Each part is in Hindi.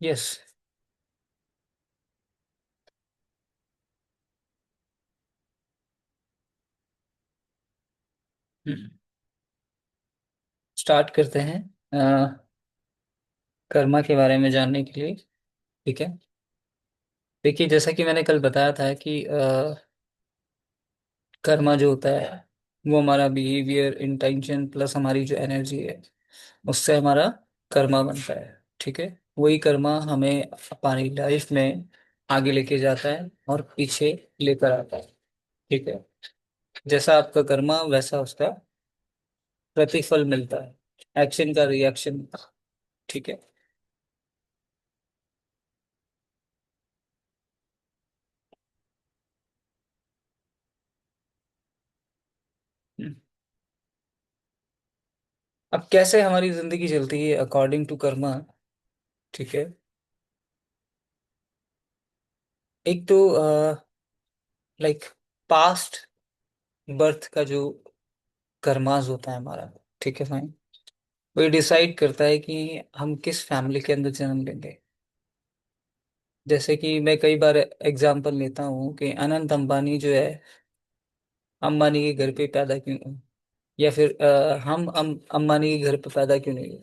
यस। स्टार्ट करते हैं कर्मा के बारे में जानने के लिए। ठीक है। देखिए, जैसा कि मैंने कल बताया था कि कर्मा जो होता है वो हमारा बिहेवियर, इंटेंशन प्लस हमारी जो एनर्जी है, उससे हमारा कर्मा बनता है। ठीक है। वही कर्मा हमें हमारी लाइफ में आगे लेके जाता है और पीछे लेकर आता है। ठीक है। जैसा आपका कर्मा वैसा उसका प्रतिफल मिलता है, एक्शन का रिएक्शन। ठीक है। हम्म। अब कैसे हमारी जिंदगी चलती है अकॉर्डिंग टू कर्मा। ठीक है। एक तो लाइक पास्ट बर्थ का जो कर्मास होता है हमारा, ठीक है फाइन, वो डिसाइड करता है कि हम किस फैमिली के अंदर जन्म लेंगे। जैसे कि मैं कई बार एग्जांपल लेता हूँ कि अनंत अंबानी जो है, अंबानी के घर पे पैदा क्यों हुए, या फिर हम अंबानी के घर पे पैदा क्यों नहीं हुए।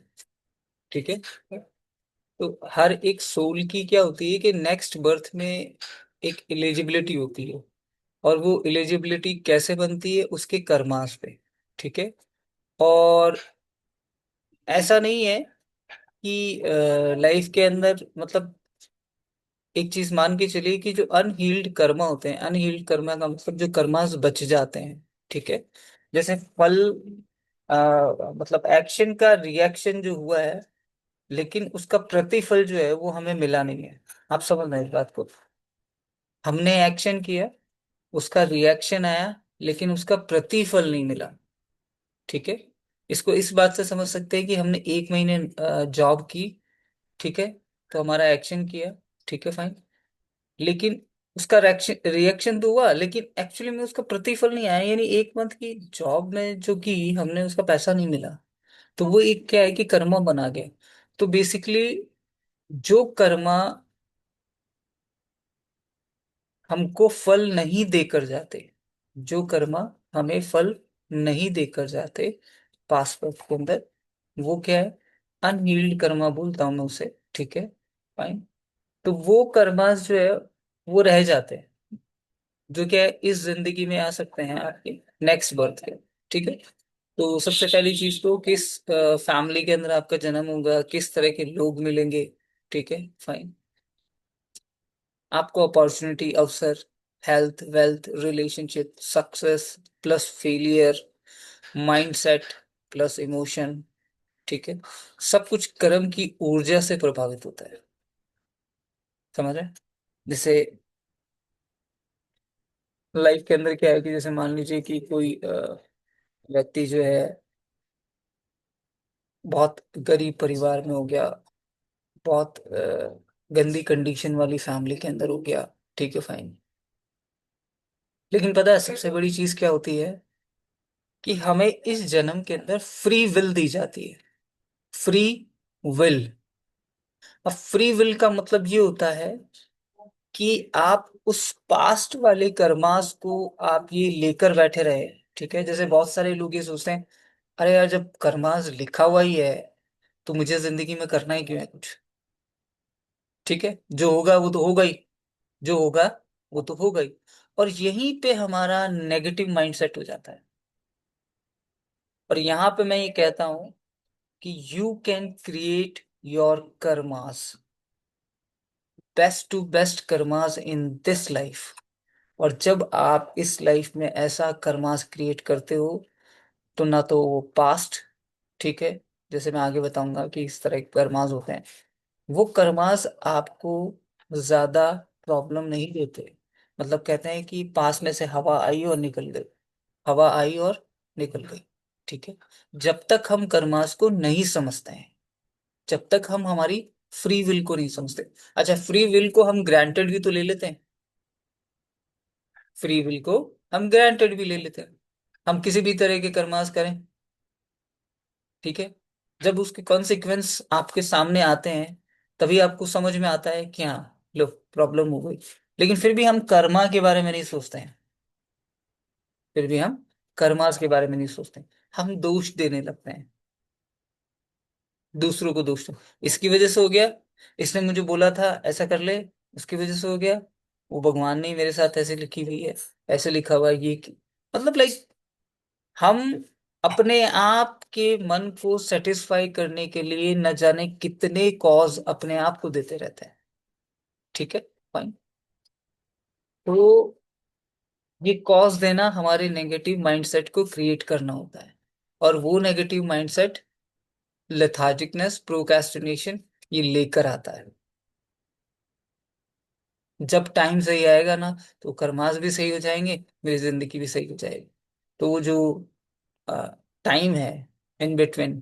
ठीक है। तो हर एक सोल की क्या होती है कि नेक्स्ट बर्थ में एक एलिजिबिलिटी होती है, और वो एलिजिबिलिटी कैसे बनती है, उसके कर्मास पे। ठीक है। और ऐसा नहीं है कि लाइफ के अंदर मतलब एक चीज मान के चलिए कि जो अनहील्ड कर्मा होते हैं, अनहील्ड कर्मा का मतलब जो कर्मास बच जाते हैं। ठीक है। जैसे फल, मतलब एक्शन का रिएक्शन जो हुआ है, लेकिन उसका प्रतिफल जो है वो हमें मिला नहीं है। आप समझ रहे हैं इस बात को। हमने एक्शन किया, उसका रिएक्शन आया, लेकिन उसका प्रतिफल नहीं मिला। ठीक है। इसको इस बात से समझ सकते हैं कि हमने 1 महीने जॉब की। ठीक है। तो हमारा एक्शन किया। ठीक है फाइन। लेकिन उसका रिएक्शन रिएक्शन तो हुआ, लेकिन एक्चुअली में उसका प्रतिफल नहीं आया, यानी 1 मंथ की जॉब में जो की हमने, उसका पैसा नहीं मिला। तो वो एक क्या है कि कर्मा बना गया। तो बेसिकली जो कर्मा हमको फल नहीं देकर जाते, जो कर्मा हमें फल नहीं देकर जाते पासपोर्ट के अंदर, वो क्या है, अनहील्ड कर्मा बोलता हूं मैं उसे। ठीक है फाइन। तो वो कर्मास जो है वो रह जाते हैं, जो क्या है इस जिंदगी में आ सकते हैं आपके नेक्स्ट बर्थ के। ठीक है। तो सबसे पहली चीज तो किस फैमिली के अंदर आपका जन्म होगा, किस तरह के लोग मिलेंगे। ठीक है फाइन। आपको अपॉर्चुनिटी, अवसर, health, wealth, relationship, success plus failure, mindset plus emotion. ठीक है। सब कुछ कर्म की ऊर्जा से प्रभावित होता है। समझ रहे हैं? जैसे लाइफ के अंदर क्या है कि जैसे मान लीजिए कि कोई व्यक्ति जो है बहुत गरीब परिवार में हो गया, बहुत गंदी कंडीशन वाली फैमिली के अंदर हो गया। ठीक है फाइन। लेकिन पता है सबसे बड़ी चीज क्या होती है, कि हमें इस जन्म के अंदर फ्री विल दी जाती है। Free will. अब फ्री विल का मतलब ये होता है कि आप उस पास्ट वाले कर्मास को आप ये लेकर बैठे रहे। ठीक है। जैसे बहुत सारे लोग ये सोचते हैं, अरे यार जब कर्मास लिखा हुआ ही है तो मुझे जिंदगी में करना ही क्यों है कुछ। ठीक है। जो होगा वो तो होगा ही, जो होगा वो तो होगा ही। और यहीं पे हमारा नेगेटिव माइंडसेट हो जाता है। और यहाँ पे मैं ये कहता हूं कि you can create your karmas, best to best karmas in this life. और जब आप इस लाइफ में ऐसा कर्मास क्रिएट करते हो, तो ना तो वो पास्ट, ठीक है, जैसे मैं आगे बताऊंगा कि इस तरह के कर्मास होते हैं, वो कर्मास आपको ज्यादा प्रॉब्लम नहीं देते। मतलब कहते हैं कि पास में से हवा आई और निकल गई, हवा आई और निकल गई। ठीक है। जब तक हम कर्मास को नहीं समझते हैं, जब तक हम हमारी फ्री विल को नहीं समझते। अच्छा, फ्री विल को हम ग्रांटेड भी तो ले लेते हैं, फ्री विल को हम ग्रांटेड भी ले लेते हैं। हम किसी भी तरह के कर्मास करें, ठीक है, जब उसके कॉन्सिक्वेंस आपके सामने आते हैं, तभी आपको समझ में आता है कि हाँ लो प्रॉब्लम हो गई। लेकिन फिर भी हम कर्मा के बारे में नहीं सोचते हैं। फिर भी हम कर्मास के बारे में नहीं सोचते। हम दोष देने लगते हैं, दूसरों को दोष दो। इसकी वजह से हो गया, इसने मुझे बोला था ऐसा कर ले, उसकी वजह से हो गया, वो भगवान ने मेरे साथ ऐसे लिखी हुई है, ऐसे लिखा हुआ है ये मतलब लाइक हम अपने आप के मन को सेटिस्फाई करने के लिए न जाने कितने कॉज अपने आप को देते रहते हैं। ठीक है, फाइन। तो ये कॉज देना हमारे नेगेटिव माइंडसेट को क्रिएट करना होता है। और वो नेगेटिव माइंडसेट लेथार्जिकनेस, प्रोक्रेस्टिनेशन, ये लेकर आता है। जब टाइम सही आएगा ना, तो कर्मास भी सही हो जाएंगे, मेरी जिंदगी भी सही हो जाएगी। तो वो जो टाइम है इन बिटवीन,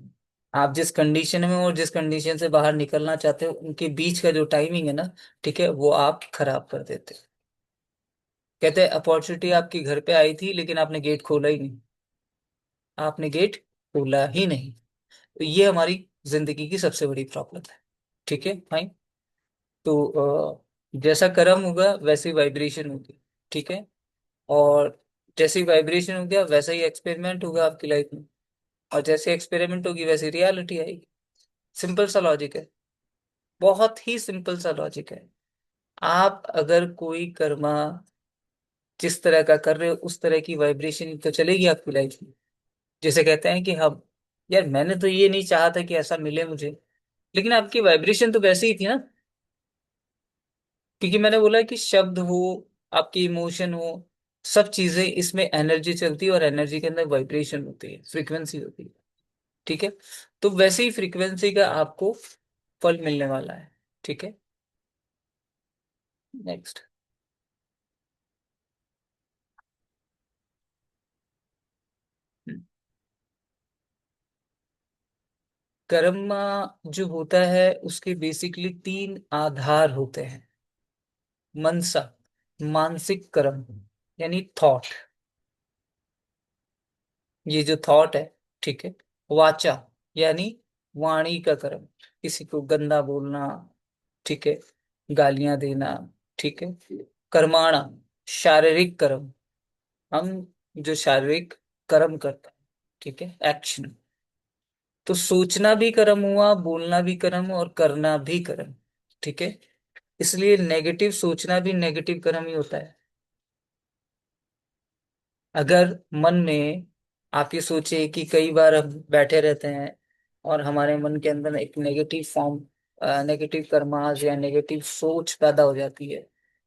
आप जिस कंडीशन में हो और जिस कंडीशन से बाहर निकलना चाहते हो, उनके बीच का जो टाइमिंग है ना, ठीक है, वो आप खराब कर देते हो। कहते हैं अपॉर्चुनिटी आपकी घर पे आई थी लेकिन आपने गेट खोला ही नहीं। आपने गेट खोला ही नहीं। तो ये हमारी जिंदगी की सबसे बड़ी प्रॉब्लम है। ठीक है फाइन। तो जैसा कर्म होगा वैसी वाइब्रेशन होगी। ठीक है। और जैसी वाइब्रेशन हो गया वैसा ही एक्सपेरिमेंट होगा आपकी लाइफ में। और जैसे एक्सपेरिमेंट होगी वैसी रियलिटी आएगी। सिंपल सा लॉजिक है। बहुत ही सिंपल सा लॉजिक है। आप अगर कोई कर्मा जिस तरह का कर रहे हो उस तरह की वाइब्रेशन तो चलेगी आपकी लाइफ में। जैसे कहते हैं कि हम, यार मैंने तो ये नहीं चाहा था कि ऐसा मिले मुझे, लेकिन आपकी वाइब्रेशन तो वैसे ही थी ना। क्योंकि मैंने बोला कि शब्द हो, आपकी इमोशन हो, सब चीजें इसमें एनर्जी चलती है और एनर्जी के अंदर वाइब्रेशन होती है, फ्रीक्वेंसी होती है। ठीक है। तो वैसे ही फ्रीक्वेंसी का आपको फल मिलने वाला है। ठीक है। नेक्स्ट। कर्म जो होता है उसके बेसिकली तीन आधार होते हैं। मनसा, मानसिक कर्म, यानी थॉट, ये जो थॉट है। ठीक है। वाचा, यानी वाणी का कर्म, किसी को गंदा बोलना, ठीक है, गालियां देना। ठीक है। कर्माणा, शारीरिक कर्म, हम जो शारीरिक कर्म करते हैं। ठीक है, एक्शन। तो सोचना भी कर्म हुआ, बोलना भी कर्म और करना भी कर्म। ठीक है। इसलिए नेगेटिव सोचना भी नेगेटिव कर्म ही होता है। अगर मन में आप ये सोचे कि कई बार हम बैठे रहते हैं और हमारे मन के अंदर एक नेगेटिव फॉर्म, नेगेटिव कर्मास या नेगेटिव सोच पैदा हो जाती है।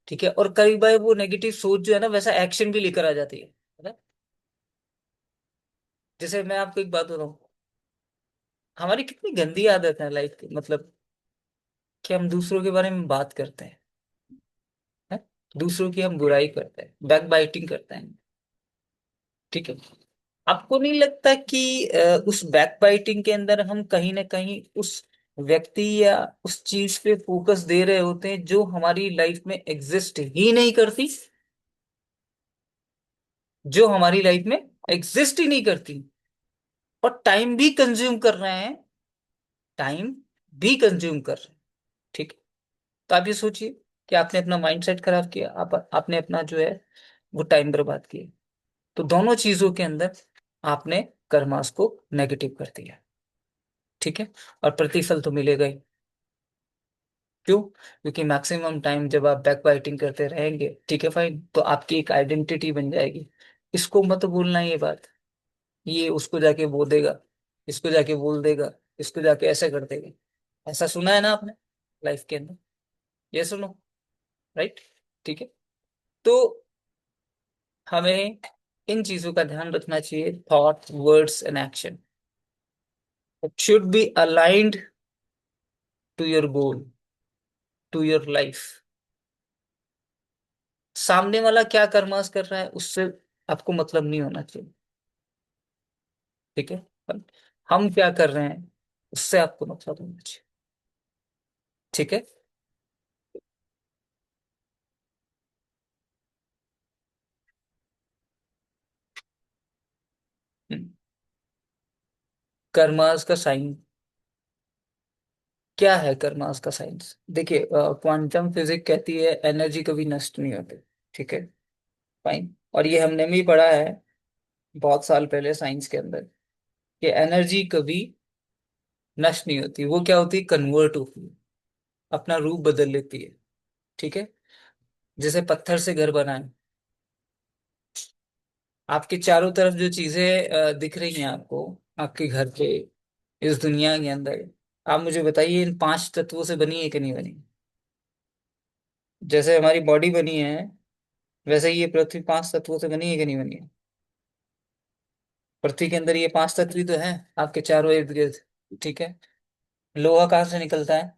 ठीक है। और कई बार वो नेगेटिव सोच जो है ना वैसा एक्शन भी लेकर आ जाती है ना? जैसे मैं आपको एक बात बताऊं, हमारी कितनी गंदी आदत है लाइफ की, मतलब कि हम दूसरों के बारे में बात करते हैं? दूसरों की हम बुराई करते हैं, बैक बाइटिंग करते हैं। ठीक है। आपको नहीं लगता कि उस बैक बाइटिंग के अंदर हम कहीं ना कहीं उस व्यक्ति या उस चीज पे फोकस दे रहे होते हैं जो हमारी लाइफ में एग्जिस्ट ही नहीं करती, जो हमारी लाइफ में एग्जिस्ट ही नहीं करती, और टाइम भी कंज्यूम कर रहे हैं, टाइम भी कंज्यूम कर रहे हैं। ठीक है। तो आप ये सोचिए कि आपने अपना माइंड सेट खराब किया, आपने अपना जो है वो टाइम बर्बाद किया। तो दोनों चीजों के अंदर आपने कर्मास को नेगेटिव कर दिया। ठीक है। और प्रतिफल तो मिलेगा ही। क्यों? क्योंकि मैक्सिमम टाइम जब आप बैक बाइटिंग करते रहेंगे, ठीक है फाइन, तो आपकी एक आइडेंटिटी बन जाएगी। इसको मत बोलना ये बात, ये उसको जाके बोल देगा, इसको जाके बोल देगा, इसको जाके ऐसे कर देगा। ऐसा सुना है ना आपने लाइफ के अंदर? ये सुनो, राइट? ठीक है। तो हमें इन चीजों का ध्यान रखना चाहिए, thought, words and action, it should be aligned to your goal, to your life. सामने वाला क्या कर्मास कर रहा है उससे आपको मतलब नहीं होना चाहिए। ठीक है। हम क्या कर रहे हैं उससे आपको मतलब होना चाहिए। ठीक है। हम्म। कर्मास का साइन, क्या है कर्मास का साइंस? देखिए, क्वांटम फिजिक्स कहती है एनर्जी कभी नष्ट नहीं होती। ठीक है, फाइन। और ये हमने भी पढ़ा है बहुत साल पहले साइंस के अंदर, कि एनर्जी कभी नष्ट नहीं होती। वो क्या होती है? कन्वर्ट होती है, अपना रूप बदल लेती है। ठीक है, जैसे पत्थर से घर बना है, आपके चारों तरफ जो चीजें दिख रही हैं आपको, आपके घर के, इस दुनिया के अंदर, आप मुझे बताइए इन पांच तत्वों से बनी है कि नहीं बनी? जैसे हमारी बॉडी बनी है, वैसे ही ये पृथ्वी पांच तत्वों से बनी है कि नहीं बनी है? पृथ्वी के अंदर ये पांच तत्व ही तो है, आपके चारों इर्द गिर्द। ठीक है, लोहा कहाँ से निकलता है?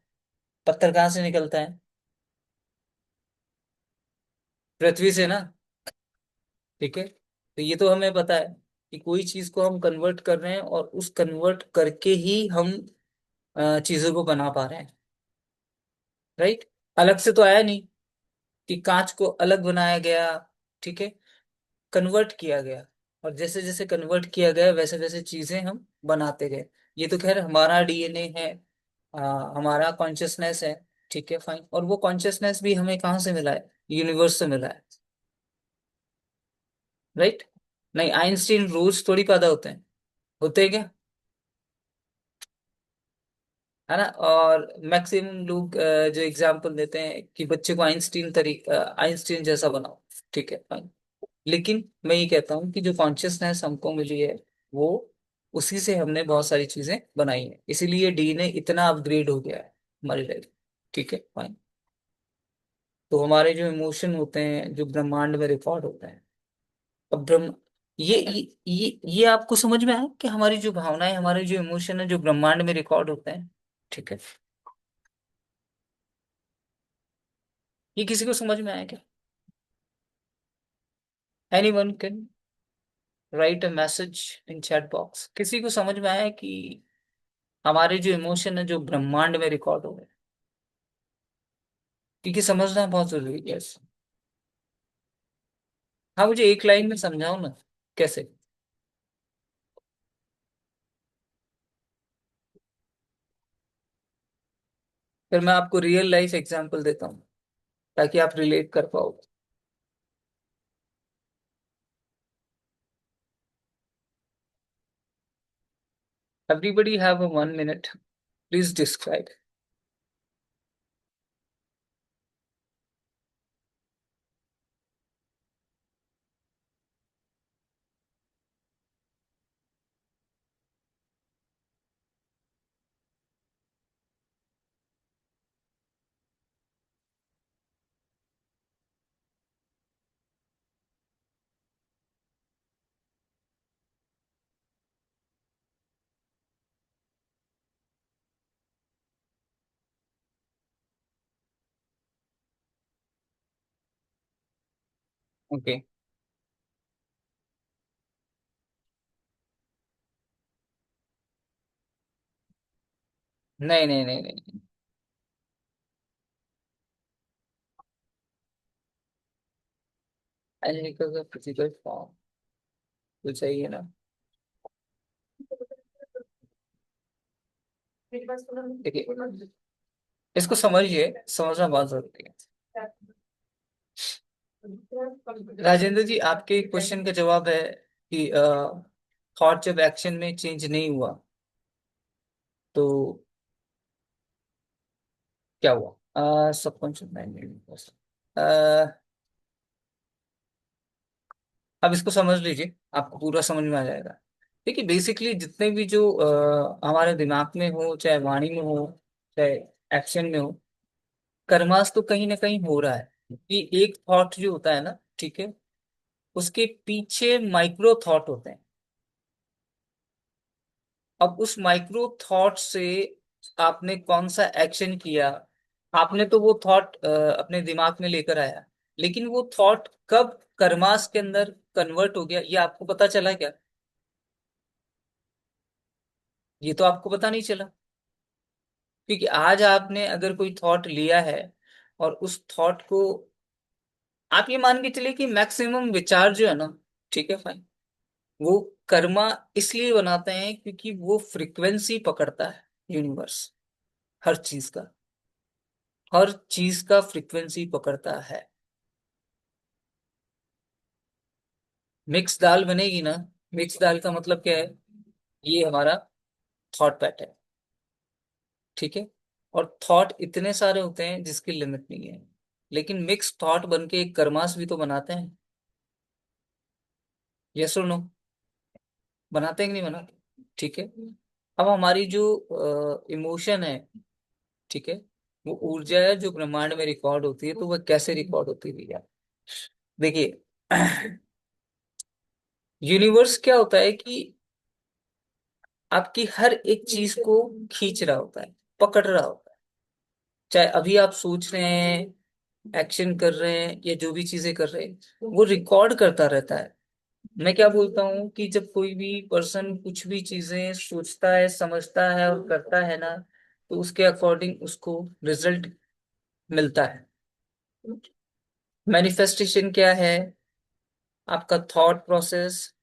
पत्थर कहाँ से निकलता है? पृथ्वी से ना। ठीक है, तो ये तो हमें पता है कि कोई चीज को हम कन्वर्ट कर रहे हैं, और उस कन्वर्ट करके ही हम चीजों को बना पा रहे हैं। राइट? अलग से तो आया नहीं कि कांच को अलग बनाया गया। ठीक है, कन्वर्ट किया गया, और जैसे जैसे कन्वर्ट किया गया वैसे वैसे चीजें हम बनाते गए। ये तो खैर हमारा डीएनए है, हमारा कॉन्शियसनेस है। ठीक है, फाइन। और वो कॉन्शियसनेस भी हमें कहाँ से मिला है? यूनिवर्स से मिला है। राइट? नहीं, आइंस्टीन रोज थोड़ी पैदा होते हैं, होते हैं क्या? है ना? और मैक्सिमम लोग जो एग्जाम्पल देते हैं कि बच्चे को आइंस्टीन जैसा बनाओ। ठीक है, फाइन। लेकिन मैं ये कहता हूँ कि जो कॉन्शियसनेस हमको मिली है, वो उसी से हमने बहुत सारी चीजें बनाई हैं, इसीलिए डीएनए इतना अपग्रेड हो गया है हमारी लाइफ। ठीक है, फाइन। तो हमारे जो इमोशन होते हैं, जो ब्रह्मांड में रिकॉर्ड होते हैं, अब ये आपको समझ में आया कि हमारी जो भावनाएं, हमारे जो इमोशन है, जो ब्रह्मांड में रिकॉर्ड होते हैं। ठीक है, ये किसी को समझ में आया क्या? Anyone can write a message in chat box. किसी को समझ में आया कि हमारे जो इमोशन है, जो ब्रह्मांड में रिकॉर्ड हो गए? क्योंकि समझना बहुत जरूरी है yes। हाँ, मुझे एक लाइन में समझाओ ना, कैसे? फिर मैं आपको रियल लाइफ एग्जांपल देता हूँ, ताकि आप रिलेट कर पाओ। Everybody have a 1 minute, please describe. Okay. नहीं नहीं नहीं नहीं, एनिमल का फिजिकल फॉर्म तो चाहिए ना। देखिए, इसको समझिए, समझना बहुत जरूरी है। राजेंद्र जी, आपके क्वेश्चन का जवाब है कि थॉट जब एक्शन में चेंज नहीं हुआ, तो क्या हुआ? Subconscious mind. अब इसको समझ लीजिए, आपको पूरा समझ में आ जाएगा। देखिए, बेसिकली जितने भी जो हमारे दिमाग में हो, चाहे वाणी में हो, चाहे एक्शन में हो, कर्मास तो कहीं ना कहीं हो रहा है। कि एक थॉट जो होता है ना, ठीक है, उसके पीछे माइक्रो थॉट होते हैं। अब उस माइक्रो थॉट से आपने कौन सा एक्शन किया, आपने तो वो थॉट अपने दिमाग में लेकर आया, लेकिन वो थॉट कब कर्मास के अंदर कन्वर्ट हो गया, ये आपको पता चला क्या? ये तो आपको पता नहीं चला। क्योंकि आज आपने अगर कोई थॉट लिया है, और उस थॉट को, आप ये मान के चलिए कि मैक्सिमम विचार जो है ना, ठीक है, फाइन, वो कर्मा इसलिए बनाते हैं क्योंकि वो फ्रिक्वेंसी पकड़ता है यूनिवर्स। हर चीज का, हर चीज का फ्रीक्वेंसी पकड़ता है। मिक्स दाल बनेगी ना, मिक्स दाल का मतलब क्या है? ये हमारा थॉट पैटर्न, ठीक है। और थॉट इतने सारे होते हैं जिसकी लिमिट नहीं है, लेकिन मिक्स थॉट बन के एक कर्मास भी तो बनाते हैं। यस और नो? बनाते हैं कि नहीं बनाते? ठीक है। अब हमारी जो इमोशन है, ठीक है, वो ऊर्जा है जो ब्रह्मांड में रिकॉर्ड होती है। तो वह कैसे रिकॉर्ड होती है भैया? देखिए, यूनिवर्स क्या होता है कि आपकी हर एक चीज को खींच रहा होता है, पकड़ रहा होता है। चाहे अभी आप सोच रहे हैं, एक्शन कर रहे हैं, या जो भी चीजें कर रहे हैं, वो रिकॉर्ड करता रहता है। मैं क्या बोलता हूँ कि जब कोई भी पर्सन कुछ भी चीजें सोचता है, समझता है और करता है ना, तो उसके अकॉर्डिंग उसको रिजल्ट मिलता है। मैनिफेस्टेशन क्या है? आपका थॉट प्रोसेस,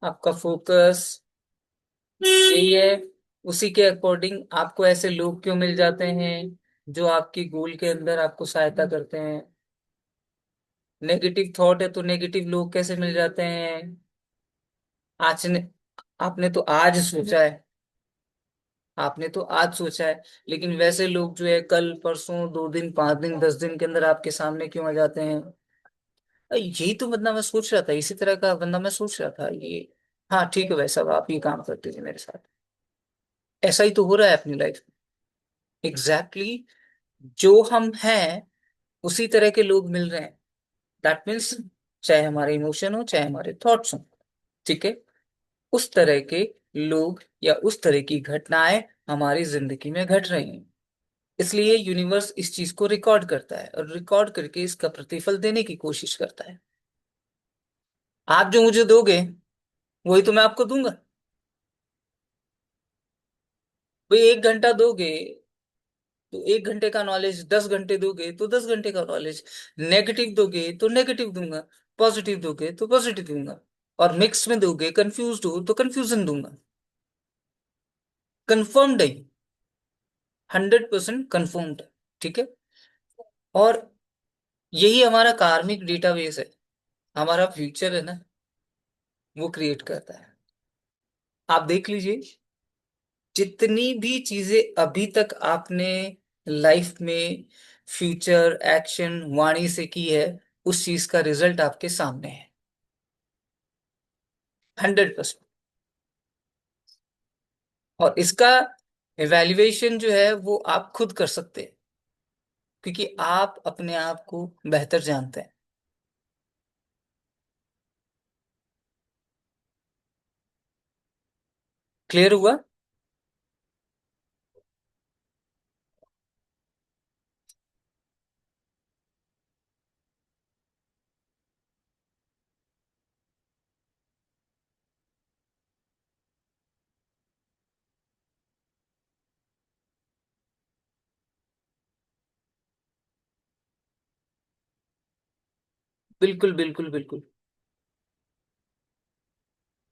आपका फोकस, यही है। उसी के अकॉर्डिंग आपको ऐसे लोग क्यों मिल जाते हैं जो आपकी गोल के अंदर आपको सहायता करते हैं। नेगेटिव थॉट है तो नेगेटिव लोग कैसे मिल जाते हैं? आज ने आपने तो आज सोचा है, आपने तो आज सोचा है, लेकिन वैसे लोग जो है कल परसों 2 दिन 5 दिन 10 दिन के अंदर आपके सामने क्यों आ जाते हैं? यही तो बंदा मैं सोच रहा था, इसी तरह का बंदा मैं सोच रहा था ये। हाँ ठीक है भाई साहब, आप ये काम करते थे मेरे साथ। ऐसा ही तो हो रहा है अपनी लाइफ में। एग्जैक्टली जो हम हैं उसी तरह के लोग मिल रहे हैं। दैट मीन्स, चाहे हमारे इमोशन हो चाहे हमारे थॉट्स हो, ठीक है, उस तरह के लोग या उस तरह की घटनाएं हमारी जिंदगी में घट रही हैं। इसलिए यूनिवर्स इस चीज को रिकॉर्ड करता है और रिकॉर्ड करके इसका प्रतिफल देने की कोशिश करता है। आप जो मुझे दोगे वही तो मैं आपको दूंगा। भाई 1 घंटा दोगे तो 1 घंटे का नॉलेज, 10 घंटे दोगे तो 10 घंटे का नॉलेज। नेगेटिव दोगे तो नेगेटिव दूंगा, पॉजिटिव दोगे तो पॉजिटिव दूंगा, और मिक्स में दोगे, कंफ्यूज हो तो कंफ्यूजन दूंगा। कंफर्म्ड है, 100% कंफर्म्ड है, ठीक है। और यही हमारा कार्मिक डेटाबेस है, हमारा फ्यूचर है ना, वो क्रिएट करता है। आप देख लीजिए, जितनी भी चीजें अभी तक आपने लाइफ में फ्यूचर एक्शन वाणी से की है, उस चीज का रिजल्ट आपके सामने है। 100%। और इसका इवैल्यूएशन जो है वो आप खुद कर सकते हैं, क्योंकि आप अपने आप को बेहतर जानते हैं। क्लियर हुआ? बिल्कुल बिल्कुल बिल्कुल।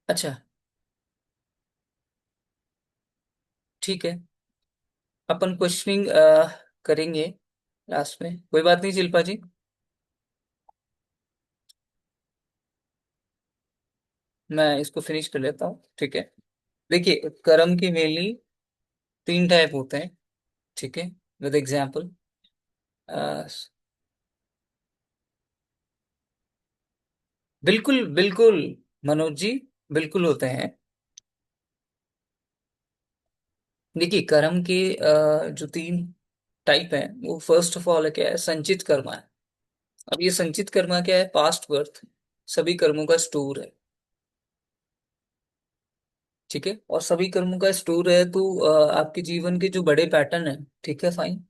अच्छा, ठीक है। अपन क्वेश्चनिंग करेंगे लास्ट में, कोई बात नहीं शिल्पा जी। मैं इसको फिनिश कर लेता हूँ, ठीक है। देखिए, कर्म की मेनली 3 टाइप होते हैं, ठीक है, विद एग्जाम्पल। बिल्कुल बिल्कुल मनोज जी, बिल्कुल होते हैं। देखिए, कर्म के जो 3 टाइप हैं, वो फर्स्ट ऑफ ऑल क्या है? संचित कर्मा है। अब ये संचित कर्मा क्या है? पास्ट बर्थ सभी कर्मों का स्टोर है, ठीक है। और सभी कर्मों का स्टोर है तो आपके जीवन के जो बड़े पैटर्न है, ठीक है, फाइन,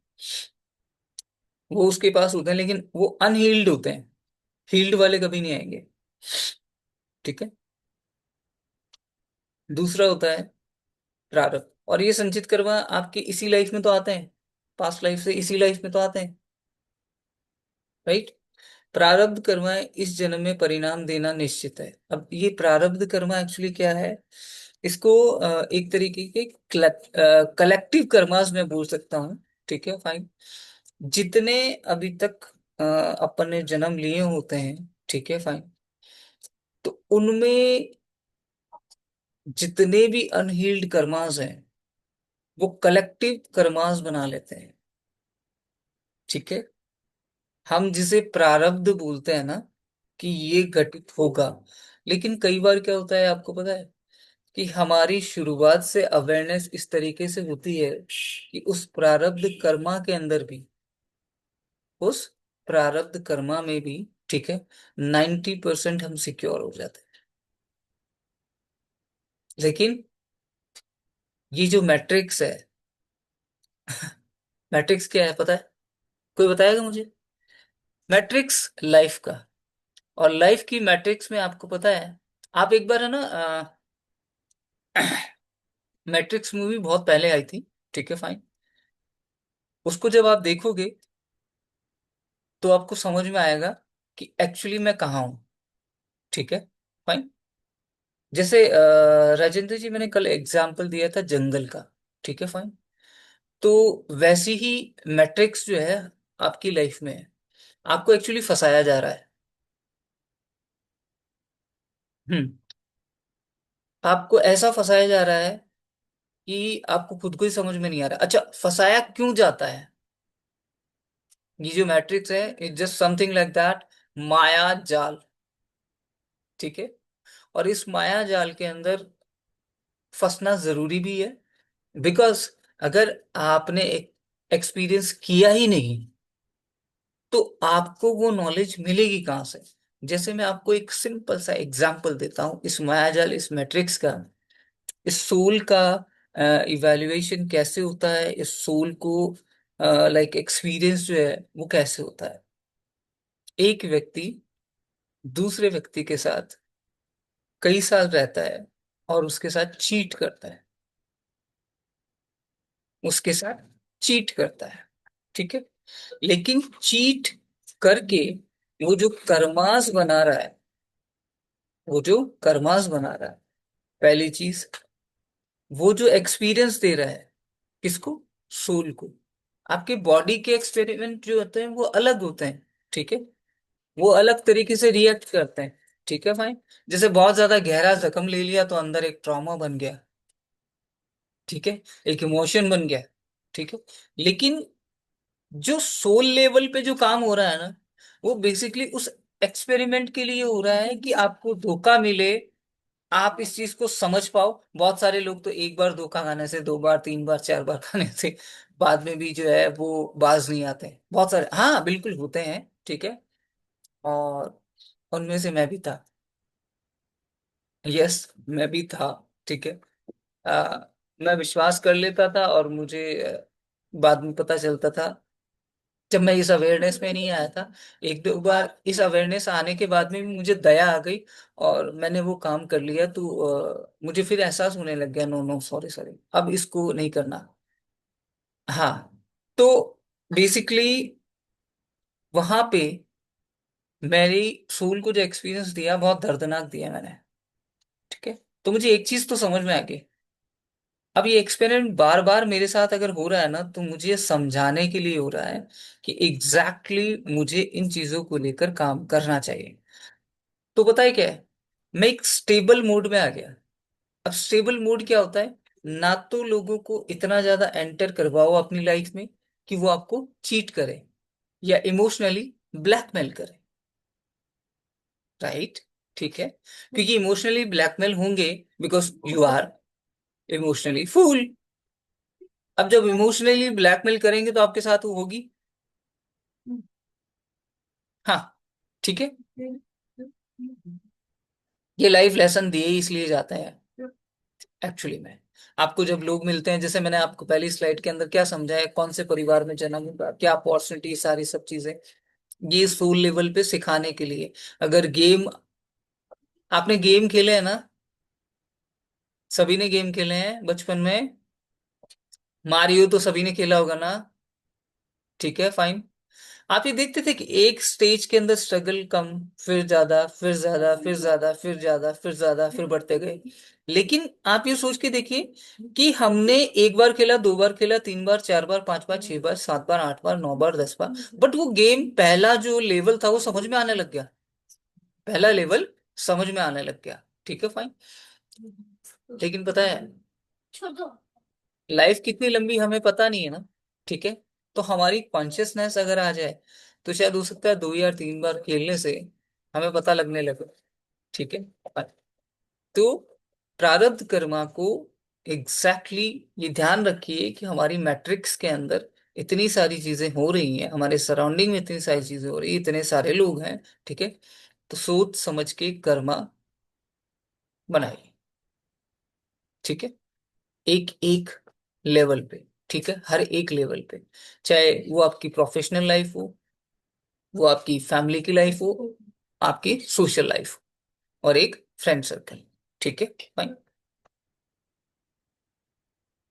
वो उसके पास होते हैं, लेकिन वो अनहील्ड होते हैं। हील्ड वाले कभी नहीं आएंगे, ठीक है। दूसरा होता है प्रारब्ध, और ये संचित कर्म आपकी इसी लाइफ में तो आते हैं, पास्ट लाइफ से इसी लाइफ में तो आते हैं, राइट। प्रारब्ध कर्म इस जन्म में परिणाम देना निश्चित है। अब ये प्रारब्ध कर्म एक्चुअली क्या है? इसको एक तरीके के कलेक्टिव कर्मास में बोल सकता हूँ। ठीक है फाइन। जितने अभी तक अपन ने जन्म लिए होते हैं, ठीक है फाइन, तो उनमें जितने भी अनहील्ड कर्मास हैं वो कलेक्टिव कर्मास बना लेते हैं। ठीक है। हम जिसे प्रारब्ध बोलते हैं ना, कि ये घटित होगा, लेकिन कई बार क्या होता है आपको पता है, कि हमारी शुरुआत से अवेयरनेस इस तरीके से होती है कि उस प्रारब्ध कर्मा के अंदर भी, उस प्रारब्ध कर्मा में भी, ठीक है, 90% हम सिक्योर हो जाते हैं। लेकिन ये जो मैट्रिक्स है, मैट्रिक्स क्या है पता है? कोई बताएगा मुझे? मैट्रिक्स लाइफ का, और लाइफ की मैट्रिक्स में आपको पता है, आप एक बार है ना, मैट्रिक्स मूवी बहुत पहले आई थी, ठीक है फाइन, उसको जब आप देखोगे तो आपको समझ में आएगा कि एक्चुअली मैं कहाँ हूँ। ठीक है फाइन। जैसे राजेंद्र जी, मैंने कल एग्जाम्पल दिया था जंगल का, ठीक है फाइन, तो वैसी ही मैट्रिक्स जो है आपकी लाइफ में है, आपको एक्चुअली फंसाया जा रहा है। हम्म। आपको ऐसा फंसाया जा रहा है कि आपको खुद को ही समझ में नहीं आ रहा। अच्छा, फंसाया क्यों जाता है? ये जो मैट्रिक्स है, it just something like that, माया जाल। ठीक है। और इस माया जाल के अंदर फंसना जरूरी भी है, बिकॉज अगर आपने एक्सपीरियंस किया ही नहीं तो आपको वो नॉलेज मिलेगी कहाँ से? जैसे मैं आपको एक सिंपल सा एग्जांपल देता हूँ इस मायाजाल, इस मैट्रिक्स का, इस सोल का इवैल्यूएशन कैसे होता है, इस सोल को लाइक एक्सपीरियंस जो है वो कैसे होता है। एक व्यक्ति दूसरे व्यक्ति के साथ कई साल रहता है और उसके साथ चीट करता है, उसके साथ चीट करता है। ठीक है। लेकिन चीट करके वो जो कर्मास बना रहा है, वो जो कर्मास बना रहा है, पहली चीज, वो जो एक्सपीरियंस दे रहा है, किसको? सोल को। आपके बॉडी के एक्सपेरिमेंट जो होते हैं वो अलग होते हैं। ठीक है। वो अलग तरीके से रिएक्ट करते हैं। ठीक है फाइन। जैसे बहुत ज्यादा गहरा जख्म ले लिया तो अंदर एक ट्रॉमा बन गया। ठीक है। एक इमोशन बन गया। ठीक है। लेकिन जो सोल लेवल पे जो काम हो रहा है ना, वो बेसिकली उस एक्सपेरिमेंट के लिए हो रहा है कि आपको धोखा मिले, आप इस चीज को समझ पाओ। बहुत सारे लोग तो एक बार धोखा खाने से, दो बार, तीन बार, चार बार खाने से बाद में भी जो है वो बाज नहीं आते। बहुत सारे, हाँ बिल्कुल होते हैं। ठीक है। और उनमें से मैं भी था। यस, मैं भी था। ठीक है। आ, मैं विश्वास कर लेता था और मुझे बाद में पता चलता था, जब मैं इस अवेयरनेस में नहीं आया था। एक दो बार इस अवेयरनेस आने के बाद में भी मुझे दया आ गई और मैंने वो काम कर लिया, तो मुझे फिर एहसास होने लग गया, नो नो सॉरी सॉरी, अब इसको नहीं करना। हाँ। तो बेसिकली वहां पे मेरी सोल को जो एक्सपीरियंस दिया, बहुत दर्दनाक दिया मैंने। ठीक है। तो मुझे एक चीज तो समझ में आ गई, अब ये एक्सपेरिमेंट बार बार मेरे साथ अगर हो रहा है ना, तो मुझे ये समझाने के लिए हो रहा है कि एग्जैक्टली मुझे इन चीजों को लेकर काम करना चाहिए। तो पता है क्या है, मैं एक स्टेबल मोड में आ गया। अब स्टेबल मोड क्या होता है? ना तो लोगों को इतना ज्यादा एंटर करवाओ अपनी लाइफ में कि वो आपको चीट करे या इमोशनली ब्लैकमेल करे। राइट। ठीक है। क्योंकि इमोशनली ब्लैकमेल होंगे बिकॉज यू आर इमोशनली फूल। अब जब इमोशनली ब्लैकमेल करेंगे तो आपके साथ वो होगी। हाँ। ठीक है। ये लाइफ लेसन दिए ही इसलिए जाते हैं एक्चुअली में। आपको जब लोग मिलते हैं, जैसे मैंने आपको पहली स्लाइड के अंदर क्या समझाया, कौन से परिवार में जन्म होगा, क्या अपॉर्चुनिटी, सारी सब चीजें, ये सोल लेवल पे सिखाने के लिए। अगर गेम, आपने गेम खेले हैं ना, सभी ने गेम खेले हैं बचपन में। मारियो तो सभी ने खेला होगा ना। ठीक है फाइन। आप ये देखते थे कि एक स्टेज के अंदर स्ट्रगल कम, फिर ज्यादा, फिर ज्यादा, फिर ज्यादा, फिर ज्यादा, फिर ज्यादा, फिर बढ़ते गए। लेकिन आप ये सोच के देखिए कि हमने एक बार खेला, दो बार खेला, तीन बार, चार बार, पांच बार, छह बार, सात बार, आठ बार, नौ बार, दस बार, बट वो गेम पहला जो लेवल था वो समझ में आने लग गया। पहला लेवल समझ में आने लग गया। ठीक है, फाइन। लेकिन पता है, लाइफ कितनी लंबी हमें पता नहीं है ना। ठीक है। तो हमारी कॉन्शियसनेस अगर आ जाए तो शायद हो सकता है दो या तीन बार खेलने से हमें पता लगने लगे। ठीक है। तो प्रारब्ध कर्मा को एग्जैक्टली ये ध्यान रखिए कि हमारी मैट्रिक्स के अंदर इतनी सारी चीजें हो रही हैं, हमारे सराउंडिंग में इतनी सारी चीजें हो रही हैं, इतने सारे लोग हैं। ठीक है। तो सोच समझ के कर्मा बनाइए। ठीक है। एक एक लेवल पे। ठीक है, हर एक लेवल पे, चाहे वो आपकी प्रोफेशनल लाइफ हो, वो आपकी फैमिली की लाइफ हो, आपकी सोशल लाइफ हो, और एक फ्रेंड सर्कल। ठीक है, फाइन।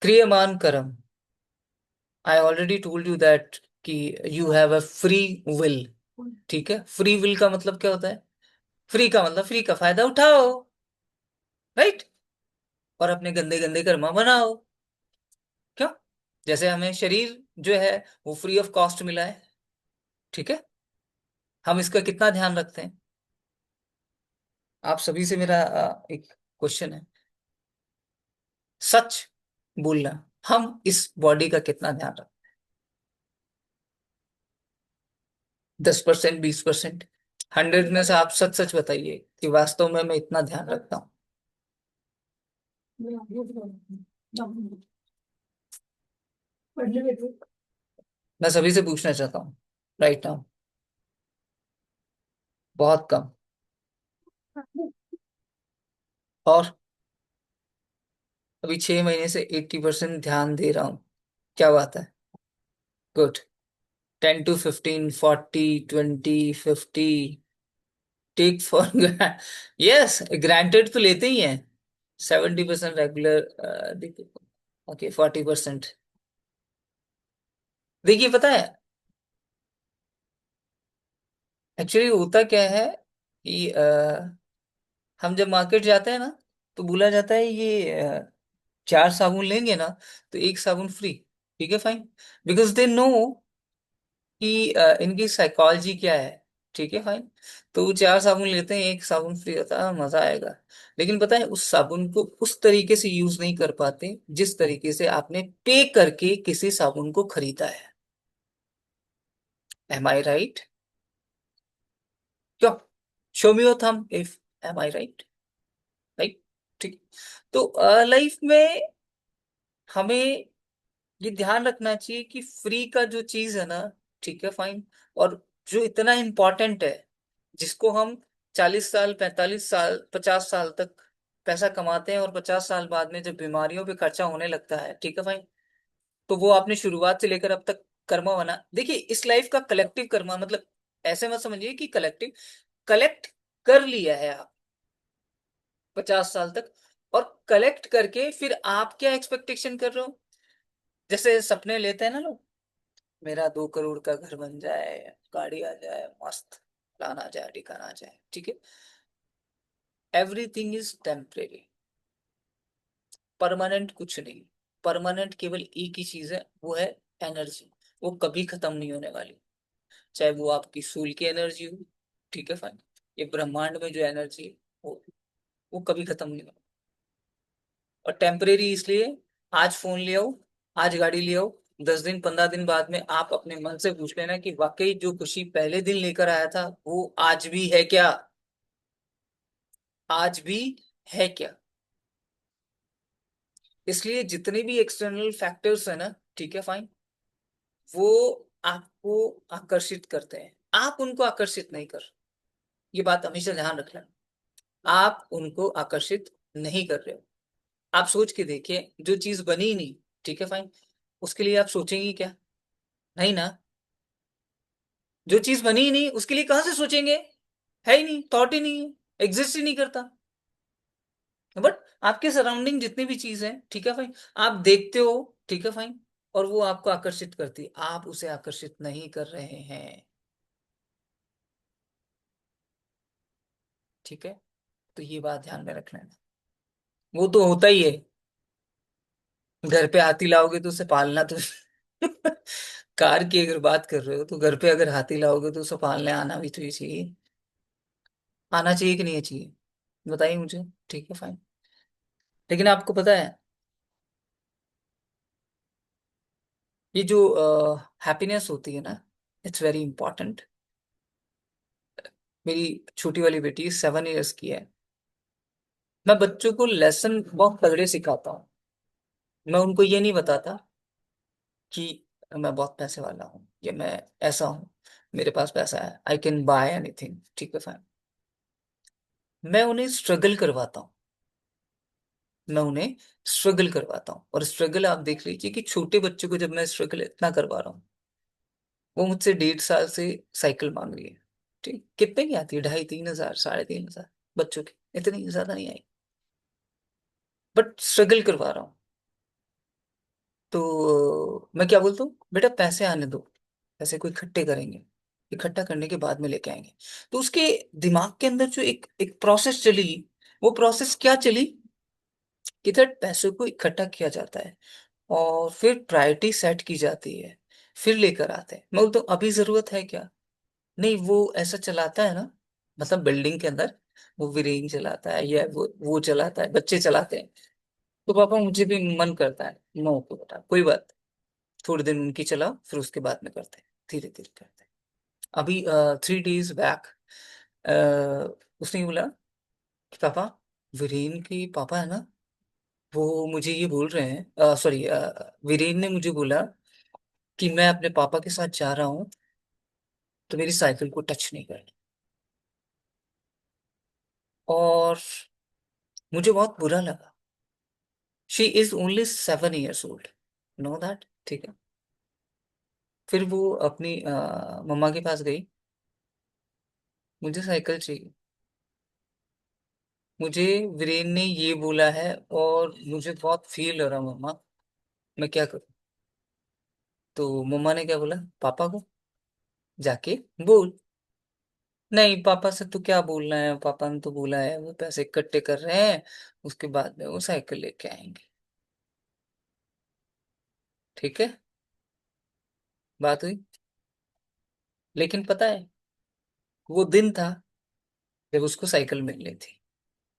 क्रियमान कर्म, I already told you that कि you have a free will. ठीक है, फ्री विल का मतलब क्या होता है? फ्री का मतलब फ्री का फायदा उठाओ, राइट? और अपने गंदे गंदे कर्मा बनाओ। क्यों? जैसे हमें शरीर जो है वो फ्री ऑफ कॉस्ट मिला है। ठीक है। हम इसका कितना ध्यान रखते हैं? आप सभी से मेरा एक क्वेश्चन है, सच बोलना, हम इस बॉडी का कितना ध्यान रखते? 10%, 20%? 100 में से आप सच सच बताइए कि वास्तव में मैं इतना ध्यान रखता हूँ। मैं सभी से पूछना चाहता हूँ राइट नाउ। बहुत कम। और अभी 6 महीने से 80% ध्यान दे रहा हूँ। क्या बात है। Good. 10 to 15, 40, 20, 50, take for yes, granted तो लेते ही हैं। 70% रेगुलर। ओके, 40%। देखिए, पता है एक्चुअली होता क्या है कि हम जब मार्केट जाते हैं ना तो बोला जाता है ये 4 साबुन लेंगे ना तो एक साबुन फ्री। ठीक है, फाइन। बिकॉज दे नो कि इनकी साइकोलॉजी क्या है। ठीक है, फाइन। तो वो 4 साबुन लेते हैं, एक साबुन फ्री होता है, मजा आएगा। लेकिन पता है उस साबुन को उस तरीके से यूज नहीं कर पाते जिस तरीके से आपने पे करके किसी साबुन को खरीदा है। Am I right? क्यों? Show me your thumb if am I right. Right. ठीक। तो लाइफ में हमें ये ध्यान रखना चाहिए कि फ्री का जो चीज है ना, ठीक है, फाइन, और जो इतना इम्पोर्टेंट है, जिसको हम 40 साल, 45 साल, 50 साल तक पैसा कमाते हैं और 50 साल बाद में जब बीमारियों पे खर्चा होने लगता है, ठीक है, फाइन, तो वो आपने शुरुआत से लेकर अब तक कर्मा बना। देखिए, इस लाइफ का कलेक्टिव कर्मा मतलब ऐसे मत समझिए कि कलेक्टिव, कलेक्ट कर लिया है आप 50 साल तक, और कलेक्ट करके फिर आप क्या एक्सपेक्टेशन कर रहे हो? जैसे सपने लेते हैं ना लोग, मेरा 2 करोड़ का घर बन जाए, गाड़ी आ जाए मस्त, लाना जाए, ठिकाना आ जाए। ठीक है। Everything is temporary. परमानेंट कुछ नहीं। परमानेंट केवल एक ही चीज है, वो है एनर्जी। वो कभी खत्म नहीं होने वाली। चाहे वो आपकी सूल की एनर्जी हो, ठीक है, फाइन, ये ब्रह्मांड में जो एनर्जी है वो कभी खत्म नहीं होगी। और टेम्परेरी इसलिए, आज फोन ले आओ, आज गाड़ी ले आओ, 10 दिन 15 दिन बाद में आप अपने मन से पूछ लेना कि वाकई जो खुशी पहले दिन लेकर आया था वो आज भी है क्या? आज भी है क्या? इसलिए जितने भी एक्सटर्नल फैक्टर्स है ना, ठीक है, फाइन, वो आपको आकर्षित करते हैं, आप उनको आकर्षित नहीं कर। ये बात हमेशा ध्यान रखना। आप उनको आकर्षित नहीं कर रहे हो। आप सोच के देखिए, जो चीज बनी ही नहीं, ठीक है, फाइन, उसके लिए आप सोचेंगे क्या? नहीं ना। जो चीज बनी ही नहीं उसके लिए कहां से सोचेंगे? है ही नहीं, थॉट ही नहीं है, एग्जिस्ट ही नहीं करता। बट आपके सराउंडिंग जितनी भी चीज है, ठीक है, फाइन, आप देखते हो, ठीक है, फाइन, और वो आपको आकर्षित करती है, आप उसे आकर्षित नहीं कर रहे हैं। ठीक है, तो ये बात ध्यान में रखना है। वो तो होता ही है, घर पे हाथी लाओगे तो उसे पालना तो कार की अगर बात कर रहे हो तो घर पे अगर हाथी लाओगे तो उसे पालने आना भी तो चाहिए। आना चाहिए कि नहीं चाहिए, बताइए मुझे। ठीक है फाइन। लेकिन आपको पता है, ये जो हैप्पीनेस होती है ना, इट्स वेरी इंपॉर्टेंट। मेरी छोटी वाली बेटी 7 इयर्स की है। मैं बच्चों को लेसन बहुत तगड़े सिखाता हूँ। मैं उनको ये नहीं बताता कि मैं बहुत पैसे वाला हूँ या मैं ऐसा हूँ, मेरे पास पैसा है, आई कैन बाय एनीथिंग। ठीक है फाइन। मैं उन्हें स्ट्रगल करवाता हूँ। मैं उन्हें स्ट्रगल करवाता हूँ, और स्ट्रगल आप देख लीजिए कि छोटे बच्चे को जब मैं स्ट्रगल इतना करवा रहा हूँ, वो मुझसे 1.5 साल से साइकिल मांग रही है। ठीक, कितने की आती है, 2.5-3 हजार, 3.5 हजार बच्चों की, इतनी ज्यादा नहीं आई, बट स्ट्रगल करवा रहा हूँ। तो मैं क्या बोलता हूँ, बेटा पैसे आने दो, पैसे को इकट्ठे करेंगे, इकट्ठा करने के बाद में लेके आएंगे। तो उसके दिमाग के अंदर जो एक एक प्रोसेस चली, वो प्रोसेस क्या चली, किधर पैसों को इकट्ठा किया जाता है और फिर प्रायोरिटी सेट की जाती है, फिर लेकर आते हैं। मैं बोलता हूँ अभी जरूरत है क्या, नहीं वो ऐसा चलाता है ना, मतलब बिल्डिंग के अंदर वो वीरेन चलाता है या वो चलाता है, बच्चे चलाते हैं। तो पापा मुझे भी मन करता है, नो तो बेटा कोई बात, थोड़े दिन उनकी चलाओ, फिर उसके बाद में करते हैं, धीरे धीरे करते हैं। अभी 3 days बैक उसने बोला कि पापा, वीरेन की पापा है ना, वो मुझे ये बोल रहे हैं, सॉरी, वीरेन ने मुझे बोला कि मैं अपने पापा के साथ जा रहा हूँ तो मेरी साइकिल को टच नहीं करना। और मुझे बहुत बुरा लगा। She is only 7 years old, know that. ठीक है, फिर वो अपनी मम्मा के पास गई, मुझे साइकिल चाहिए, मुझे वीरेन ने ये बोला है और मुझे बहुत फील हो रहा मम्मा, मैं क्या करूं। तो मम्मा ने क्या बोला, पापा को जाके बोल। नहीं, पापा से तो क्या बोलना है, पापा ने तो बोला है वो पैसे इकट्ठे कर रहे हैं, उसके बाद में वो साइकिल लेके आएंगे। ठीक है, बात हुई। लेकिन पता है, वो दिन था जब उसको साइकिल मिल रही थी,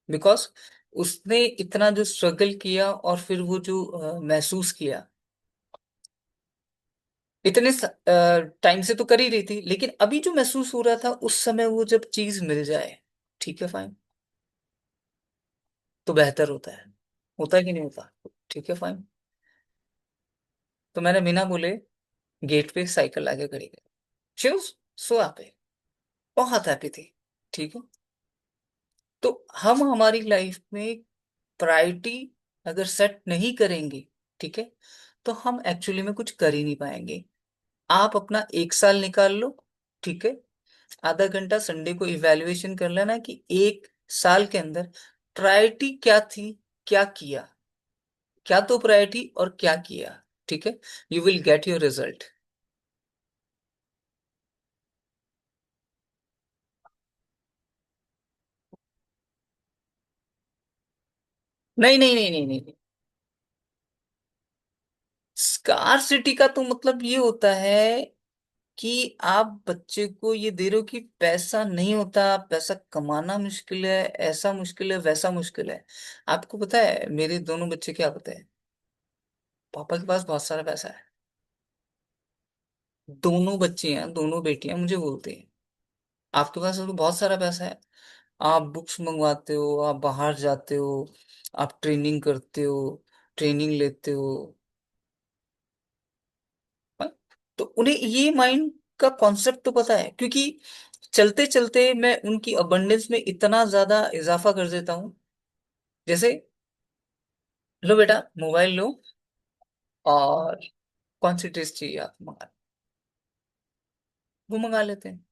बिकॉज उसने इतना जो स्ट्रगल किया और फिर वो जो महसूस किया, इतने टाइम से तो कर ही रही थी, लेकिन अभी जो महसूस हो रहा था उस समय, वो जब चीज मिल जाए, ठीक है फाइन, तो बेहतर होता है कि नहीं होता। ठीक है फाइन। तो मैंने बिना बोले गेट पे साइकिल लाके खड़ी कर, शी वाज सो हैप्पी, बहुत हैप्पी थी। ठीक है, तो हम हमारी लाइफ में प्रायोरिटी अगर सेट नहीं करेंगे, ठीक है, तो हम एक्चुअली में कुछ कर ही नहीं पाएंगे। आप अपना 1 साल निकाल लो, ठीक है, आधा घंटा संडे को इवैल्यूएशन कर लेना कि 1 साल के अंदर प्रायोरिटी क्या थी, क्या किया, क्या तो प्रायोरिटी और क्या किया। ठीक है, you will get your result. नहीं नहीं नहीं नहीं नहीं, स्कार सिटी का तो मतलब ये होता है कि आप बच्चे को ये दे रहे हो कि पैसा नहीं होता, पैसा कमाना मुश्किल है, ऐसा मुश्किल है, वैसा मुश्किल है। आपको पता है मेरे दोनों बच्चे क्या होते हैं, पापा के पास बहुत सारा पैसा है। दोनों बच्चे हैं, दोनों बेटियां मुझे बोलते हैं, आपके पास तो बहुत सारा पैसा है, आप बुक्स मंगवाते हो, आप बाहर जाते हो, आप ट्रेनिंग करते हो, ट्रेनिंग लेते हो। हाँ? तो उन्हें ये माइंड का कॉन्सेप्ट तो पता है, क्योंकि चलते चलते मैं उनकी अबंडेंस में इतना ज्यादा इजाफा कर देता हूँ। जैसे, लो बेटा मोबाइल लो, और कौन सी ड्रेस चाहिए आप मंगा, वो मंगा लेते हैं,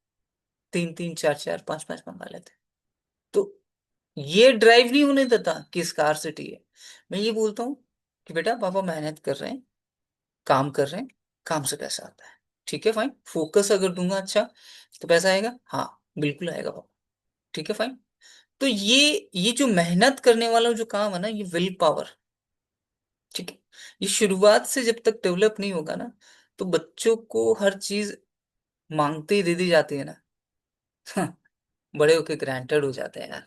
3-3, 4-4, 5-5 मंगा लेते हैं। तो ये ड्राइव नहीं होने देता कि स्कार सिटी है। मैं ये बोलता हूँ कि बेटा पापा मेहनत कर रहे हैं, काम कर रहे हैं, काम से पैसा आता है। ठीक है फाइन, फोकस अगर दूंगा अच्छा तो पैसा आएगा, हाँ बिल्कुल आएगा बाबा। ठीक है फाइन। तो ये जो मेहनत करने वाला जो काम है ना, ये विल पावर, ठीक है, ये शुरुआत से जब तक डेवलप नहीं होगा ना, तो बच्चों को हर चीज मांगते ही दे दी जाती है ना, बड़े होके ग्रांटेड हो जाते हैं यार।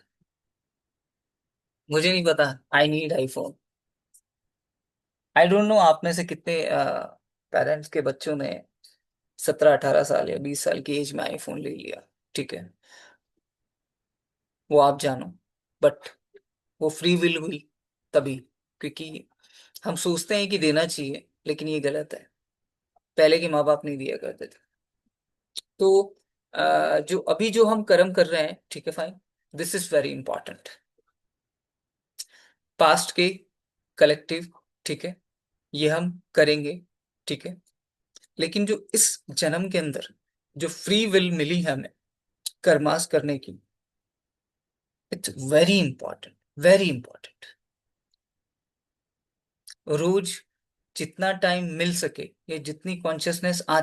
मुझे नहीं पता, I need iPhone. I don't know आप में से कितने पेरेंट्स के बच्चों ने 17-18 साल या 20 साल की एज में आईफोन ले लिया। ठीक है, वो आप जानो, बट वो फ्री विल हुई तभी, क्योंकि हम सोचते हैं कि देना चाहिए, लेकिन ये गलत है। पहले के माँ बाप नहीं दिया करते थे। तो जो अभी जो हम कर्म कर रहे हैं, ठीक है fine, this is very important. Past के कलेक्टिव, ठीक है, ये हम करेंगे, ठीक है, लेकिन जो इस जन्म के अंदर जो फ्री विल मिली है हमें कर्मास करने की, it's very important, very important. रोज जितना टाइम मिल सके, या जितनी कॉन्शियसनेस आ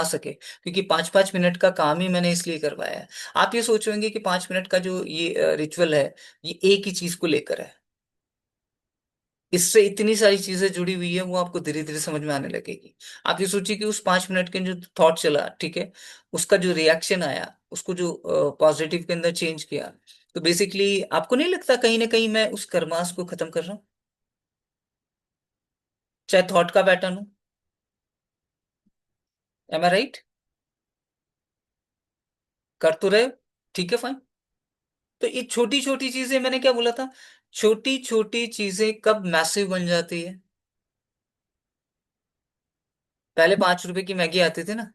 सके, क्योंकि 5-5 मिनट का काम ही मैंने इसलिए करवाया है। आप ये सोचोगे कि 5 मिनट का जो ये रिचुअल है, ये एक ही चीज को लेकर है। इससे इतनी सारी चीजें जुड़ी हुई है, वो आपको धीरे धीरे समझ में आने लगेगी। आप ये सोचिए कि उस 5 मिनट के जो थॉट चला, ठीक है, उसका जो रिएक्शन आया, उसको जो पॉजिटिव के अंदर चेंज किया, तो बेसिकली आपको नहीं लगता कहीं ना कहीं मैं उस कर्मास को खत्म कर रहा हूँ, चाहे थॉट का पैटर्न हो। M I right? कर तो रहे हो, ठीक है फाइन। तो ये छोटी छोटी चीजें, मैंने क्या बोला था, छोटी छोटी चीजें कब मैसिव बन जाती है? पहले 5 रुपए की मैगी आती थी ना,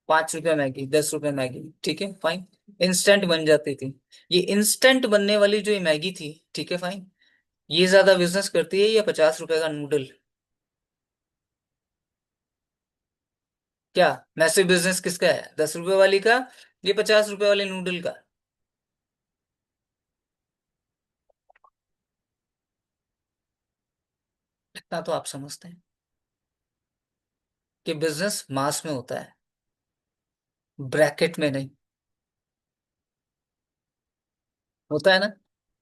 5 रुपए मैगी, 10 रुपए मैगी, ठीक है फाइन, इंस्टेंट बन जाती थी। ये इंस्टेंट बनने वाली जो ये मैगी थी, ठीक है फाइन, ये ज्यादा बिजनेस करती है या 50 रुपए का नूडल? क्या मैसिव बिजनेस किसका है, 10 रुपए वाली का, ये 50 रुपए वाले नूडल का? इतना तो आप समझते हैं कि बिजनेस मास में होता है, ब्रैकेट में नहीं होता है ना।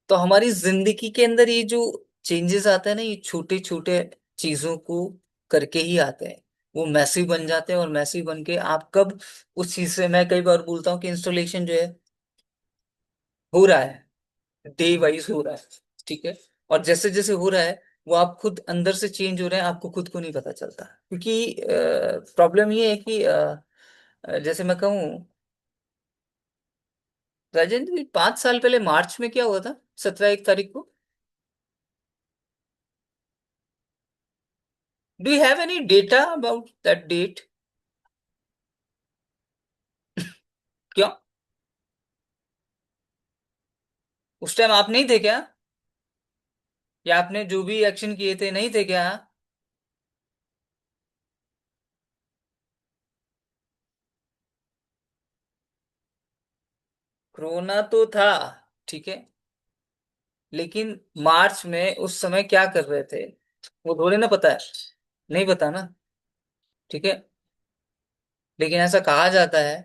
तो हमारी जिंदगी के अंदर ये जो चेंजेस आते हैं ना, ये छोटे छोटे चीजों को करके ही आते हैं। वो मैसिव बन जाते हैं, और मैसिव बन के आप कब उस चीज से, मैं कई बार बोलता हूँ कि इंस्टॉलेशन जो है हो रहा है, डे वाइज हो रहा है, ठीक है, और जैसे जैसे हो रहा है, वो आप खुद अंदर से चेंज हो रहे हैं, आपको खुद को नहीं पता चलता। क्योंकि प्रॉब्लम ये है कि जैसे मैं कहूँ, राजेंद्र जी, 5 साल पहले मार्च में क्या हुआ था, 17 एक तारीख को? Do you have any data about that date? क्यों? उस टाइम आप नहीं थे क्या? या आपने जो भी एक्शन किए थे नहीं थे क्या? कोरोना तो था, ठीक है, लेकिन मार्च में उस समय क्या कर रहे थे, वो थोड़ी ना पता है, नहीं पता ना, ठीक है। लेकिन ऐसा कहा जाता है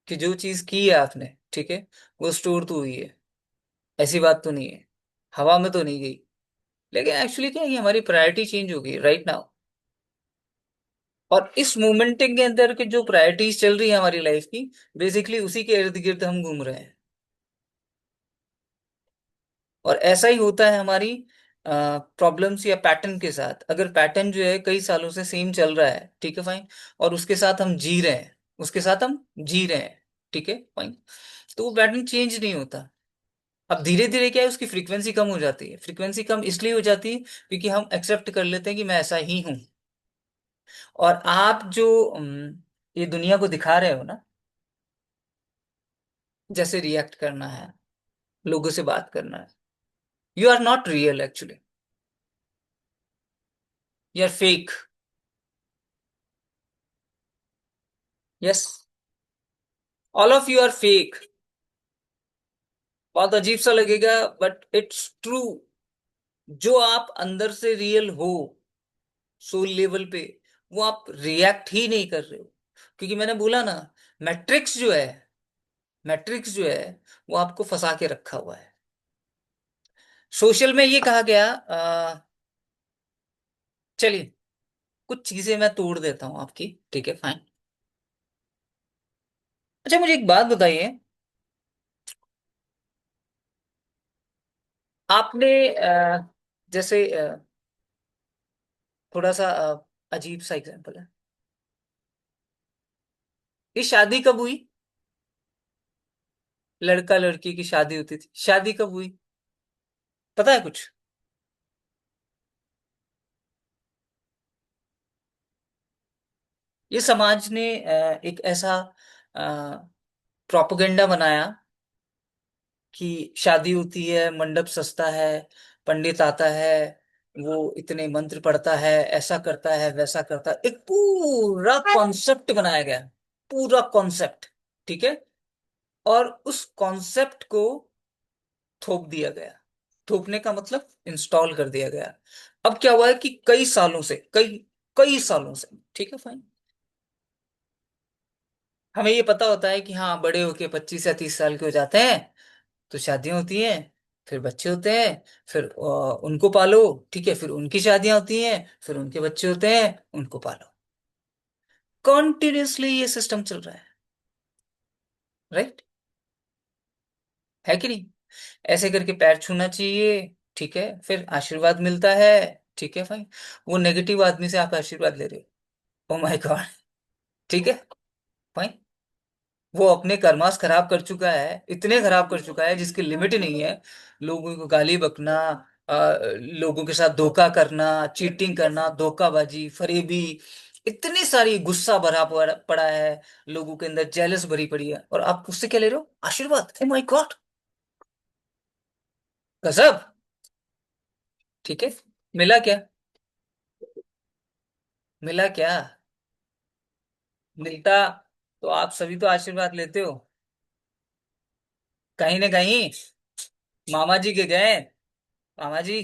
कि जो चीज की है आपने, ठीक है, वो स्टोर तो हुई है, ऐसी बात तो नहीं है, हवा में तो नहीं गई। लेकिन एक्चुअली क्या है, ये हमारी प्रायोरिटी चेंज हो गई राइट नाउ। और इस मोमेंट के अंदर के जो प्रायोरिटीज चल रही है हमारी लाइफ की, बेसिकली उसी के इर्द गिर्द हम घूम रहे हैं। और ऐसा ही होता है हमारी प्रॉब्लम्स या पैटर्न के साथ। अगर पैटर्न जो है कई सालों से सेम चल रहा है, ठीक है फाइन, और उसके साथ हम जी रहे हैं, उसके साथ हम जी रहे हैं, ठीक है फाइन, तो वो पैटर्न चेंज नहीं होता। अब धीरे धीरे क्या है, उसकी फ्रीक्वेंसी कम हो जाती है। फ्रीक्वेंसी कम इसलिए हो जाती है क्योंकि हम एक्सेप्ट कर लेते हैं कि मैं ऐसा ही हूं। और आप जो ये दुनिया को दिखा रहे हो ना, जैसे रिएक्ट करना है, लोगों से बात करना है, you are not real actually, you are fake. Yes, all of you are fake. बहुत अजीब सा लगेगा, बट इट्स ट्रू। जो आप अंदर से रियल हो, सोल लेवल पे वो आप रिएक्ट ही नहीं कर रहे हो। क्योंकि मैंने बोला ना, मैट्रिक्स जो है, मैट्रिक्स जो है वो आपको फंसा के रखा हुआ है। सोशल में ये कहा गया, चलिए कुछ चीजें मैं तोड़ देता हूँ आपकी, ठीक है फाइन। अच्छा मुझे एक बात बताइए, आपने जैसे थोड़ा सा अजीब सा एग्जांपल है, ये शादी कब हुई? लड़का लड़की की शादी होती थी, शादी कब हुई? पता है कुछ? ये समाज ने एक ऐसा प्रोपोगंडा बनाया कि शादी होती है, मंडप सजता है, पंडित आता है, वो इतने मंत्र पढ़ता है, ऐसा करता है वैसा करता है, एक पूरा कॉन्सेप्ट बनाया गया, पूरा कॉन्सेप्ट, ठीक है। और उस कॉन्सेप्ट को थोप दिया गया। थोपने का मतलब इंस्टॉल कर दिया गया। अब क्या हुआ है कि कई सालों से, कई कई सालों से, ठीक है फाइन, हमें ये पता होता है कि हाँ बड़े होके 25 या 30 साल के हो जाते हैं तो शादियां होती हैं, फिर बच्चे होते हैं, फिर उनको पालो, ठीक है, फिर उनकी शादियां होती हैं, फिर उनके बच्चे होते हैं, उनको पालो। कॉन्टिन्यूसली ये सिस्टम चल रहा है, राइट? है कि नहीं? ऐसे करके पैर छूना चाहिए, ठीक है, फिर आशीर्वाद मिलता है, ठीक है फाइन। वो नेगेटिव आदमी से आप आशीर्वाद ले रहे हो, ओ माय गॉड, ठीक है फाइन। वो अपने कर्मास खराब कर चुका है, इतने खराब कर चुका है जिसकी लिमिट नहीं है। लोगों को गाली बकना, लोगों के साथ धोखा करना, चीटिंग करना, धोखाबाजी, फरेबी, इतनी सारी गुस्सा भरा पड़ा है, लोगों के अंदर जेलस भरी पड़ी है, और आप उससे क्या ले रहे हो? आशीर्वाद, ए माय गॉड, गजब। ठीक है, मिला क्या? मिला क्या? मिलता तो आप सभी तो आशीर्वाद लेते हो, कहीं ना कहीं मामा जी के गए, मामा जी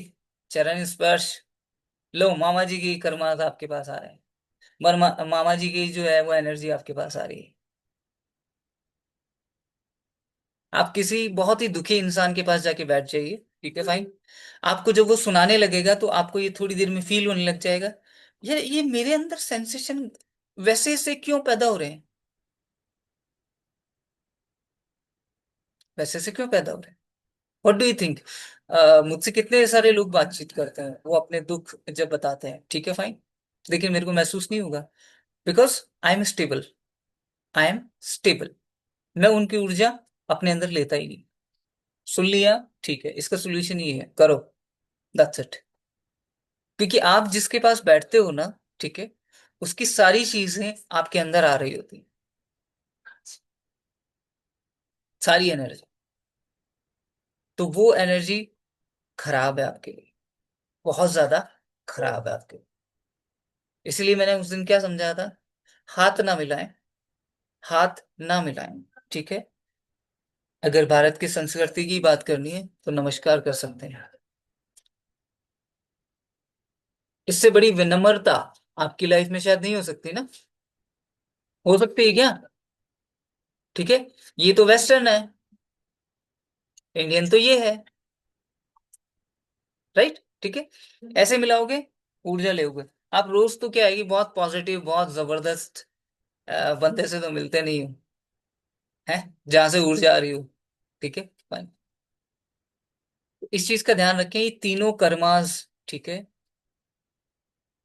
चरण स्पर्श, लो मामा जी की कर्मास आपके पास आ रहे हैं, मामा जी की जो है वो एनर्जी आपके पास आ रही है। आप किसी बहुत ही दुखी इंसान के पास जाके बैठ जाइए, ठीक है फाइन, आपको जब वो सुनाने लगेगा तो आपको ये थोड़ी देर में फील होने लग जाएगा, ये मेरे अंदर सेंसेशन वैसे से क्यों पैदा हो रहे हैं, वैसे से क्यों पैदा हो रहे हैं? What do you think? मुझसे कितने सारे लोग बातचीत करते हैं, वो अपने दुख जब बताते हैं, ठीक है फाइन, लेकिन मेरे को महसूस नहीं होगा, because I am stable, I am stable. मैं उनकी ऊर्जा अपने अंदर लेता ही नहीं। सुन लिया, ठीक है, इसका सोल्यूशन ये है, करो, दैट्स इट। क्योंकि आप जिसके पास बैठते हो ना, ठीक है, उसकी सारी चीजें आपके अंदर आ रही होती हैं, सारी एनर्जी। तो वो एनर्जी खराब है आपके लिए, बहुत ज्यादा खराब है आपके लिए। इसलिए मैंने उस दिन क्या समझाया था, हाथ ना मिलाएं, हाथ ना मिलाएं, ठीक है। अगर भारत की संस्कृति की बात करनी है तो नमस्कार कर सकते हैं। इससे बड़ी विनम्रता आपकी लाइफ में शायद नहीं हो सकती ना। हो सकती है क्या? ठीक है, ये तो वेस्टर्न है, इंडियन तो ये है, राइट, ठीक है। ऐसे मिलाओगे, ऊर्जा लेोगे। आप रोज तो क्या है कि बहुत पॉजिटिव, बहुत जबरदस्त बंदे से तो मिलते नहीं हो, है, जहां से ऊर्जा आ रही हो, ठीक है fine। इस चीज का ध्यान रखें, ये तीनों कर्मास, ठीक है,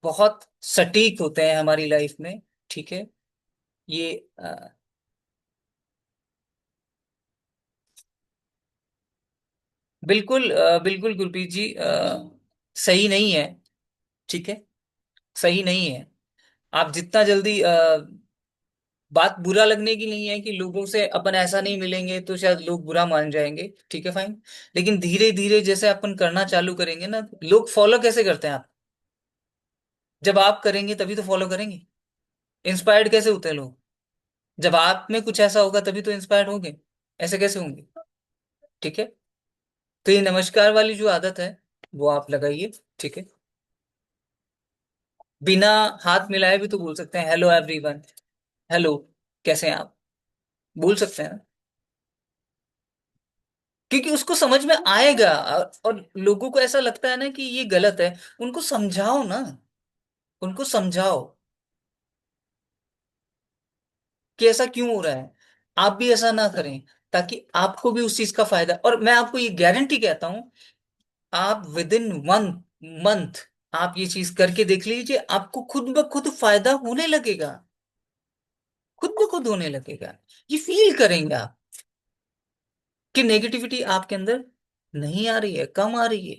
बहुत सटीक होते हैं हमारी लाइफ में, ठीक है। ये बिल्कुल बिल्कुल गुरप्रीत जी, सही नहीं है, ठीक है, सही नहीं है। आप जितना जल्दी बात बुरा लगने की नहीं है कि लोगों से अपन ऐसा नहीं मिलेंगे तो शायद लोग बुरा मान जाएंगे, ठीक है फाइन, लेकिन धीरे धीरे जैसे अपन करना चालू करेंगे ना, लोग फॉलो कैसे करते हैं आप? जब आप करेंगे तभी तो फॉलो करेंगे। इंस्पायर्ड कैसे होते हैं लोग? जब आप में कुछ ऐसा होगा तभी तो इंस्पायर्ड होंगे, ऐसे कैसे होंगे? ठीक है, तो ये नमस्कार वाली जो आदत है वो आप लगाइए, ठीक है। बिना हाथ मिलाए भी तो बोल सकते हैं हेलो एवरीवन। हेलो, कैसे हैं आप, बोल सकते हैं ना। क्योंकि उसको समझ में आएगा। और लोगों को ऐसा लगता है ना कि ये गलत है, उनको समझाओ ना, उनको समझाओ कि ऐसा क्यों हो रहा है, आप भी ऐसा ना करें, ताकि आपको भी उस चीज का फायदा। और मैं आपको ये गारंटी कहता हूं, आप विद इन 1 मंथ आप ये चीज करके देख लीजिए, आपको खुद ब खुद फायदा होने लगेगा, खुद ब खुद होने लगेगा। ये फील करेंगे आप कि नेगेटिविटी आपके अंदर नहीं आ रही है, कम आ रही है।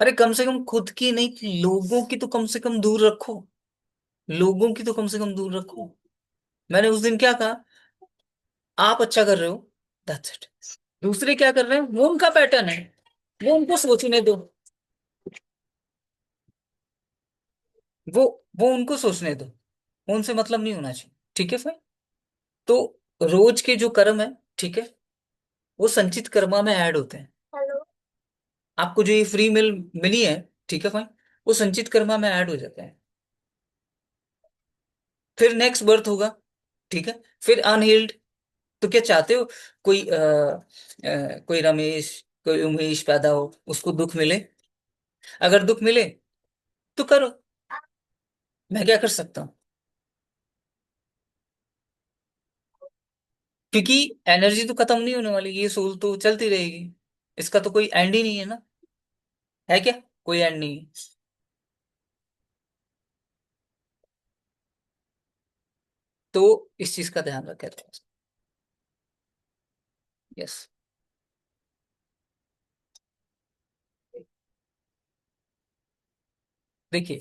अरे कम से कम खुद की नहीं, लोगों की तो कम से कम दूर रखो, लोगों की तो कम से कम दूर रखो। मैंने उस दिन क्या कहा, आप अच्छा कर रहे हो, दैट्स इट। दूसरे क्या कर रहे हैं वो उनका पैटर्न है, वो उनको सोचने दो, वो वो उनको सोचने दो, उनसे मतलब नहीं होना चाहिए, ठीक है फिर। तो रोज के जो कर्म है, ठीक है, वो संचित कर्मा में ऐड होते हैं। आपको जो ये फ्री मिल मिली है, ठीक है फाइन, वो संचित कर्मा में ऐड हो जाते हैं। फिर नेक्स्ट बर्थ होगा, ठीक है, फिर अनहील्ड। तो क्या चाहते हो कोई कोई रमेश, कोई उमेश पैदा हो, उसको दुख मिले? अगर दुख मिले तो करो, मैं क्या कर सकता हूँ? क्योंकि एनर्जी तो खत्म नहीं होने वाली, ये सोल तो चलती रहेगी, इसका तो कोई एंड ही नहीं है ना, है क्या? कोई एंड नहीं है। तो इस चीज का ध्यान रखें थोड़ा सा। यस। देखिए,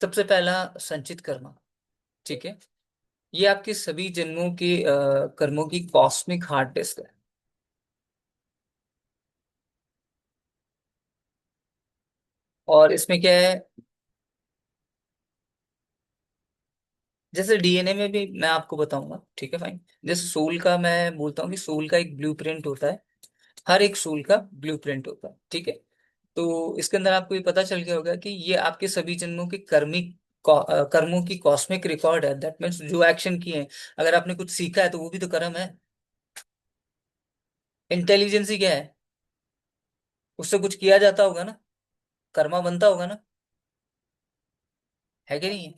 सबसे पहला संचित कर्मा, ठीक है, ये आपके सभी जन्मों के कर्मों की कॉस्मिक हार्ड डिस्क है। और इसमें क्या है, जैसे डीएनए में भी मैं आपको बताऊंगा, ठीक है फाइन। जैसे सोल का मैं बोलता हूँ कि सोल का एक ब्लूप्रिंट होता है, हर एक सोल का ब्लूप्रिंट होता है, ठीक है। तो इसके अंदर आपको ये पता चल गया होगा कि ये आपके सभी जन्मों के कर्मों की कॉस्मिक रिकॉर्ड है। दैट मीन्स जो एक्शन किए हैं, अगर आपने कुछ सीखा है तो वो भी तो कर्म है। इंटेलिजेंस ही क्या है, उससे कुछ किया जाता होगा ना, कर्मा बनता होगा ना, है कि नहीं है?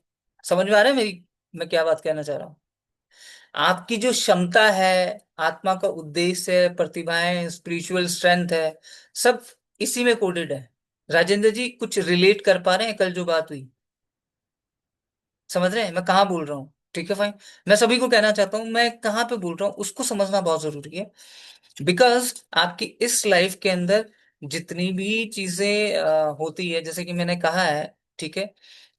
समझ में आ रहा है मेरी, मैं क्या बात कहना चाह रहा हूँ? आपकी जो क्षमता है, आत्मा का उद्देश्य है, प्रतिभाएं, स्पिरिचुअल स्ट्रेंथ है, सब इसी में कोडेड है। राजेंद्र जी कुछ रिलेट कर पा रहे हैं कल जो बात हुई? समझ रहे हैं मैं कहाँ बोल रहा हूँ? ठीक है फाइन। मैं सभी को कहना चाहता हूँ मैं कहाँ पे बोल रहा हूँ, उसको समझना बहुत जरूरी है। बिकॉज आपकी इस लाइफ के अंदर जितनी भी चीजें होती है, जैसे कि मैंने कहा है, ठीक है,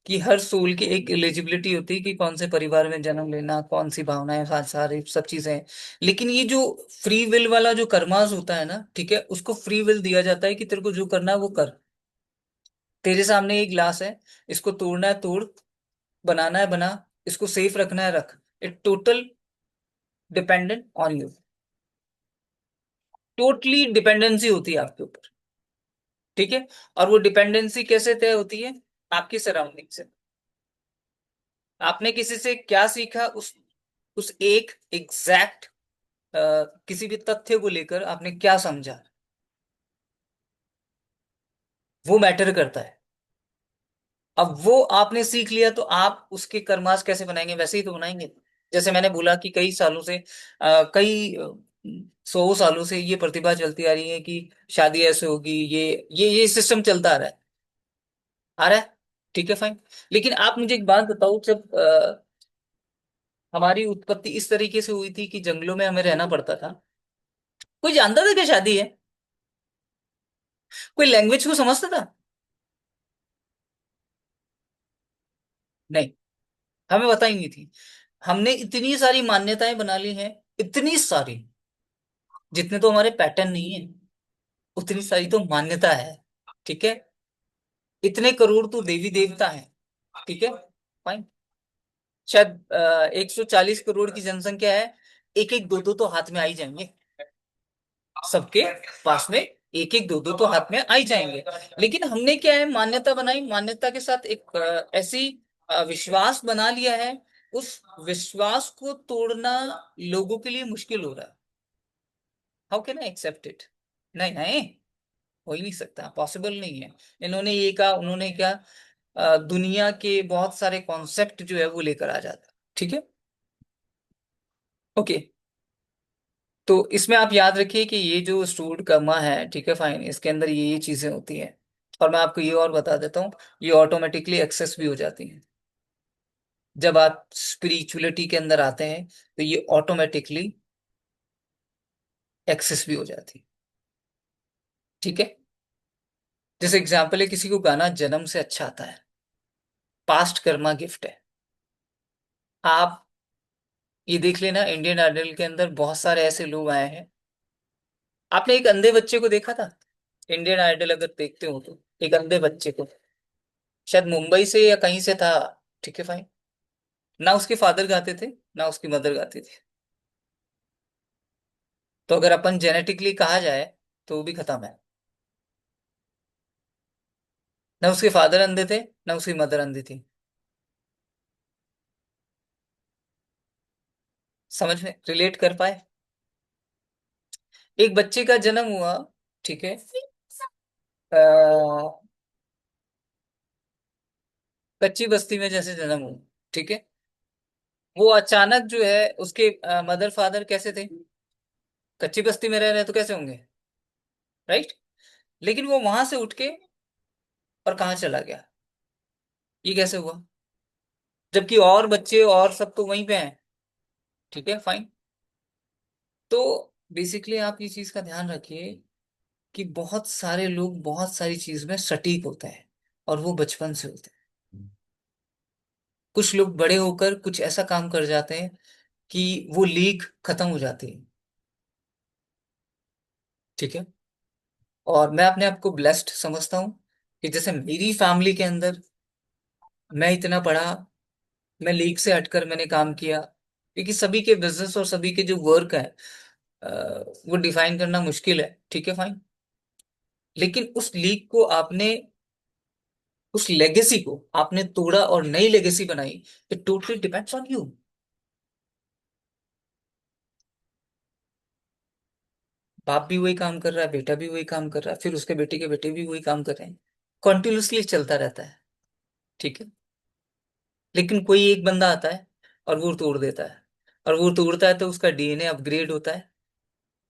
कि हर सोल की एक एलिजिबिलिटी होती है कि कौन से परिवार में जन्म लेना, कौन सी भावनाएं, सारी सब चीजें हैं। लेकिन ये जो फ्री विल वाला जो कर्मास होता है ना, ठीक है, उसको फ्री विल दिया जाता है कि तेरे को जो करना है वो कर। तेरे सामने एक ग्लास है, इसको तोड़ना है तोड़, बनाना है बना, इसको सेफ रखना है रख। It total dependent on you, totally dependency होती है आपके ऊपर, ठीक है। और वो डिपेंडेंसी कैसे तय होती है? आपकी सराउंडिंग से। आपने किसी से क्या सीखा, उस एक एग्जैक्ट किसी भी तथ्य को लेकर आपने क्या समझा, वो मैटर करता है। अब वो आपने सीख लिया तो आप उसके कर्मास कैसे बनाएंगे, वैसे ही तो बनाएंगे। जैसे मैंने बोला कि कई सालों से, कई 100 सालों से ये प्रतिभा चलती आ रही है कि शादी ऐसे होगी, ये सिस्टम चलता आ रहा है, ठीक है फाइन। लेकिन आप मुझे एक बात बताओ, जब हमारी उत्पत्ति इस तरीके से हुई थी कि जंगलों में हमें रहना पड़ता था, कोई जानता था क्या शादी है? कोई लैंग्वेज को समझता था? नहीं, हमें पता ही नहीं थी। हमने इतनी सारी मान्यताएं बना ली हैं, इतनी सारी, जितने तो हमारे पैटर्न नहीं है, उतनी सारी तो मान्यता है, ठीक है। इतने करोड़ तो देवी देवता है, ठीक है फाइन। शायद 140 करोड़ की जनसंख्या है, एक एक दो दो तो हाथ में आ ही जाएंगे सबके पास में। एक एक दो दो तो हाथ में आ ही जाएंगे। लेकिन हमने क्या है, मान्यता बनाई, मान्यता के साथ एक ऐसी विश्वास बना लिया है। उस विश्वास को तोड़ना लोगों के लिए मुश्किल हो रहा है। How can I accept it? नहीं नहीं, हो ही नहीं सकता, पॉसिबल नहीं है। इन्होंने ये कहा, उन्होंने क्या, दुनिया के बहुत सारे कॉन्सेप्ट जो है वो लेकर आ जाता है। ठीक है, ओके। तो इसमें आप याद रखिए कि ये जो स्टूड कर्मा है, ठीक है फाइन, इसके अंदर ये चीजें होती हैं। और मैं आपको ये और बता देता हूँ, ये ऑटोमेटिकली एक्सेस भी हो जाती हैं। जब आप स्पिरिचुअलिटी के अंदर आते हैं तो ये ऑटोमेटिकली एक्सेस भी हो जाती है। ठीक है, जैसे एग्जाम्पल है, किसी को गाना जन्म से अच्छा आता है, पास्ट कर्मा गिफ्ट है। आप ये देख लेना, इंडियन आइडल के अंदर बहुत सारे ऐसे लोग आए हैं। आपने एक अंधे बच्चे को देखा था? इंडियन आइडल अगर देखते हो तो, एक अंधे बच्चे को, शायद मुंबई से या कहीं से था। ठीक है फाइन, ना उसके फादर गाते थे, ना उसकी मदर गाती थी। तो अगर अपन जेनेटिकली कहा जाए तो वो भी खत्म है। ना उसके फादर अंधे थे, ना उसकी मदर अंधी थी। समझ में रिलेट कर पाए? एक बच्चे का जन्म हुआ, ठीक है, अ, कच्ची बस्ती में जैसे जन्म हुआ, ठीक है। वो अचानक जो है, उसके मदर फादर कैसे थे? कच्ची बस्ती में रह रहे तो कैसे होंगे? राइट। लेकिन वो वहां से उठ के और कहाँ चला गया? ये कैसे हुआ? जबकि और बच्चे और सब तो वहीं पे हैं। ठीक है फाइन। तो बेसिकली आप ये चीज का ध्यान रखिए कि बहुत सारे लोग बहुत सारी चीज में सटीक होते हैं, और वो बचपन से होते हैं। कुछ लोग बड़े होकर कुछ ऐसा काम कर जाते हैं कि वो लीक खत्म हो जाती है। ठीक है। और मैं अपने आप को ब्लेस्ड समझता हूँ कि जैसे मेरी फैमिली के अंदर मैं इतना पढ़ा, मैं लीग से हटकर मैंने काम किया, क्योंकि सभी के बिजनेस और सभी के जो वर्क है, अ, वो डिफाइन करना मुश्किल है। ठीक है फाइन। लेकिन उस लीग को आपने, उस लेगेसी को आपने तोड़ा और नई लेगेसी बनाई। It totally depends on you. बाप भी वही काम कर रहा है, बेटा भी वही काम कर रहा है, फिर उसके बेटे के बेटे भी वही काम कर रहे हैं। कॉन्टिन्यूसली चलता रहता है। ठीक है। लेकिन कोई एक बंदा आता है और वो तोड़ देता है, और वो तोड़ता है तो उसका डीएनए अपग्रेड होता है।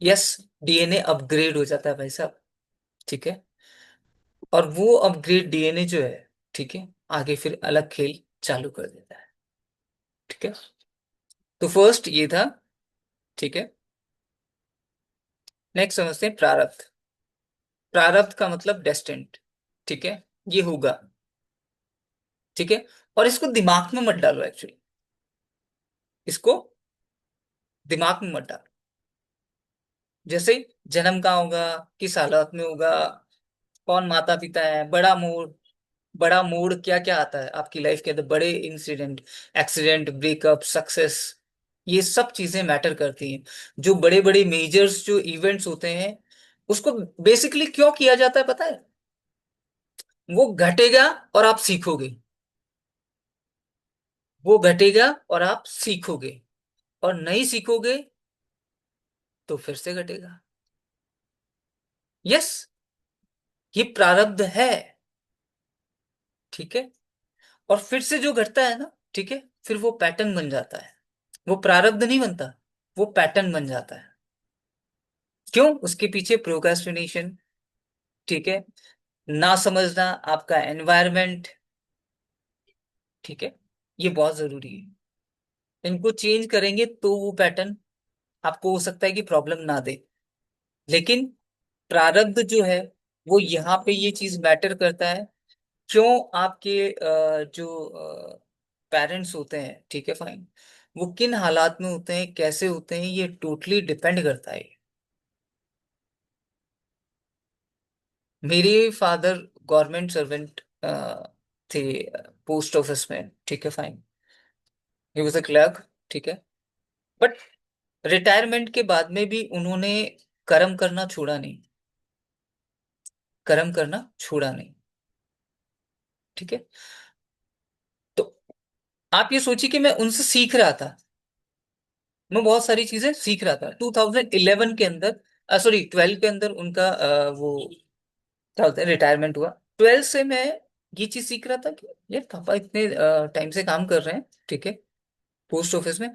यस, डीएनए अपग्रेड हो जाता है भाई साहब। ठीक है। और वो अपग्रेड डीएनए जो है, ठीक है, आगे फिर अलग खेल चालू कर देता है। ठीक है। तो फर्स्ट ये था। ठीक है। नेक्स्ट समझते हैं प्रारब्ध। प्रारब्ध का मतलब डेस्टिन्ड। ठीक है, ये होगा। ठीक है। और इसको दिमाग में मत डालो एक्चुअली, इसको दिमाग में मत डालो। जैसे जन्म कहाँ होगा, किस हालत में होगा, कौन माता पिता है, बड़ा मोड़, बड़ा मोड़ क्या क्या आता है आपकी लाइफ के अंदर, बड़े इंसिडेंट, एक्सीडेंट, ब्रेकअप, सक्सेस, ये सब चीजें मैटर करती हैं। जो बड़े बड़े मेजर्स जो इवेंट्स होते हैं, उसको बेसिकली क्यों किया जाता है पता है? वो घटेगा और आप सीखोगे। वो घटेगा और आप सीखोगे, और नहीं सीखोगे तो फिर से घटेगा। यस, ये प्रारब्ध है। ठीक है। और फिर से जो घटता है ना, ठीक है, फिर वो पैटर्न बन जाता है। वो प्रारब्ध नहीं बनता, वो पैटर्न बन जाता है। क्यों? उसके पीछे प्रोक्रेस्टिनेशन, ठीक है, ना समझना, आपका एनवायरनमेंट। ठीक है, ये बहुत जरूरी है। इनको चेंज करेंगे तो वो पैटर्न आपको हो सकता है कि प्रॉब्लम ना दे। लेकिन प्रारब्ध जो है, वो यहाँ पे ये चीज मैटर करता है। क्यों? आपके जो पेरेंट्स होते हैं, ठीक है फाइन, वो किन हालात में होते हैं, कैसे होते हैं, ये टोटली डिपेंड करता है। मेरे फादर गवर्नमेंट सर्वेंट थे, पोस्ट ऑफिस में। ठीक है fine, he was a clerk. ठीक है। बट रिटायरमेंट के बाद में भी उन्होंने कर्म करना छोड़ा नहीं। कर्म करना छोड़ा नहीं। ठीक है। तो आप ये सोचिए कि मैं उनसे सीख रहा था, मैं बहुत सारी चीजें सीख रहा था 2011 के अंदर, सॉरी 12 के अंदर उनका वो क्या होता है, रिटायरमेंट हुआ। 12 से मैं ये चीज सीख रहा था कि यार पापा इतने टाइम से काम कर रहे हैं, ठीक है, पोस्ट ऑफिस में,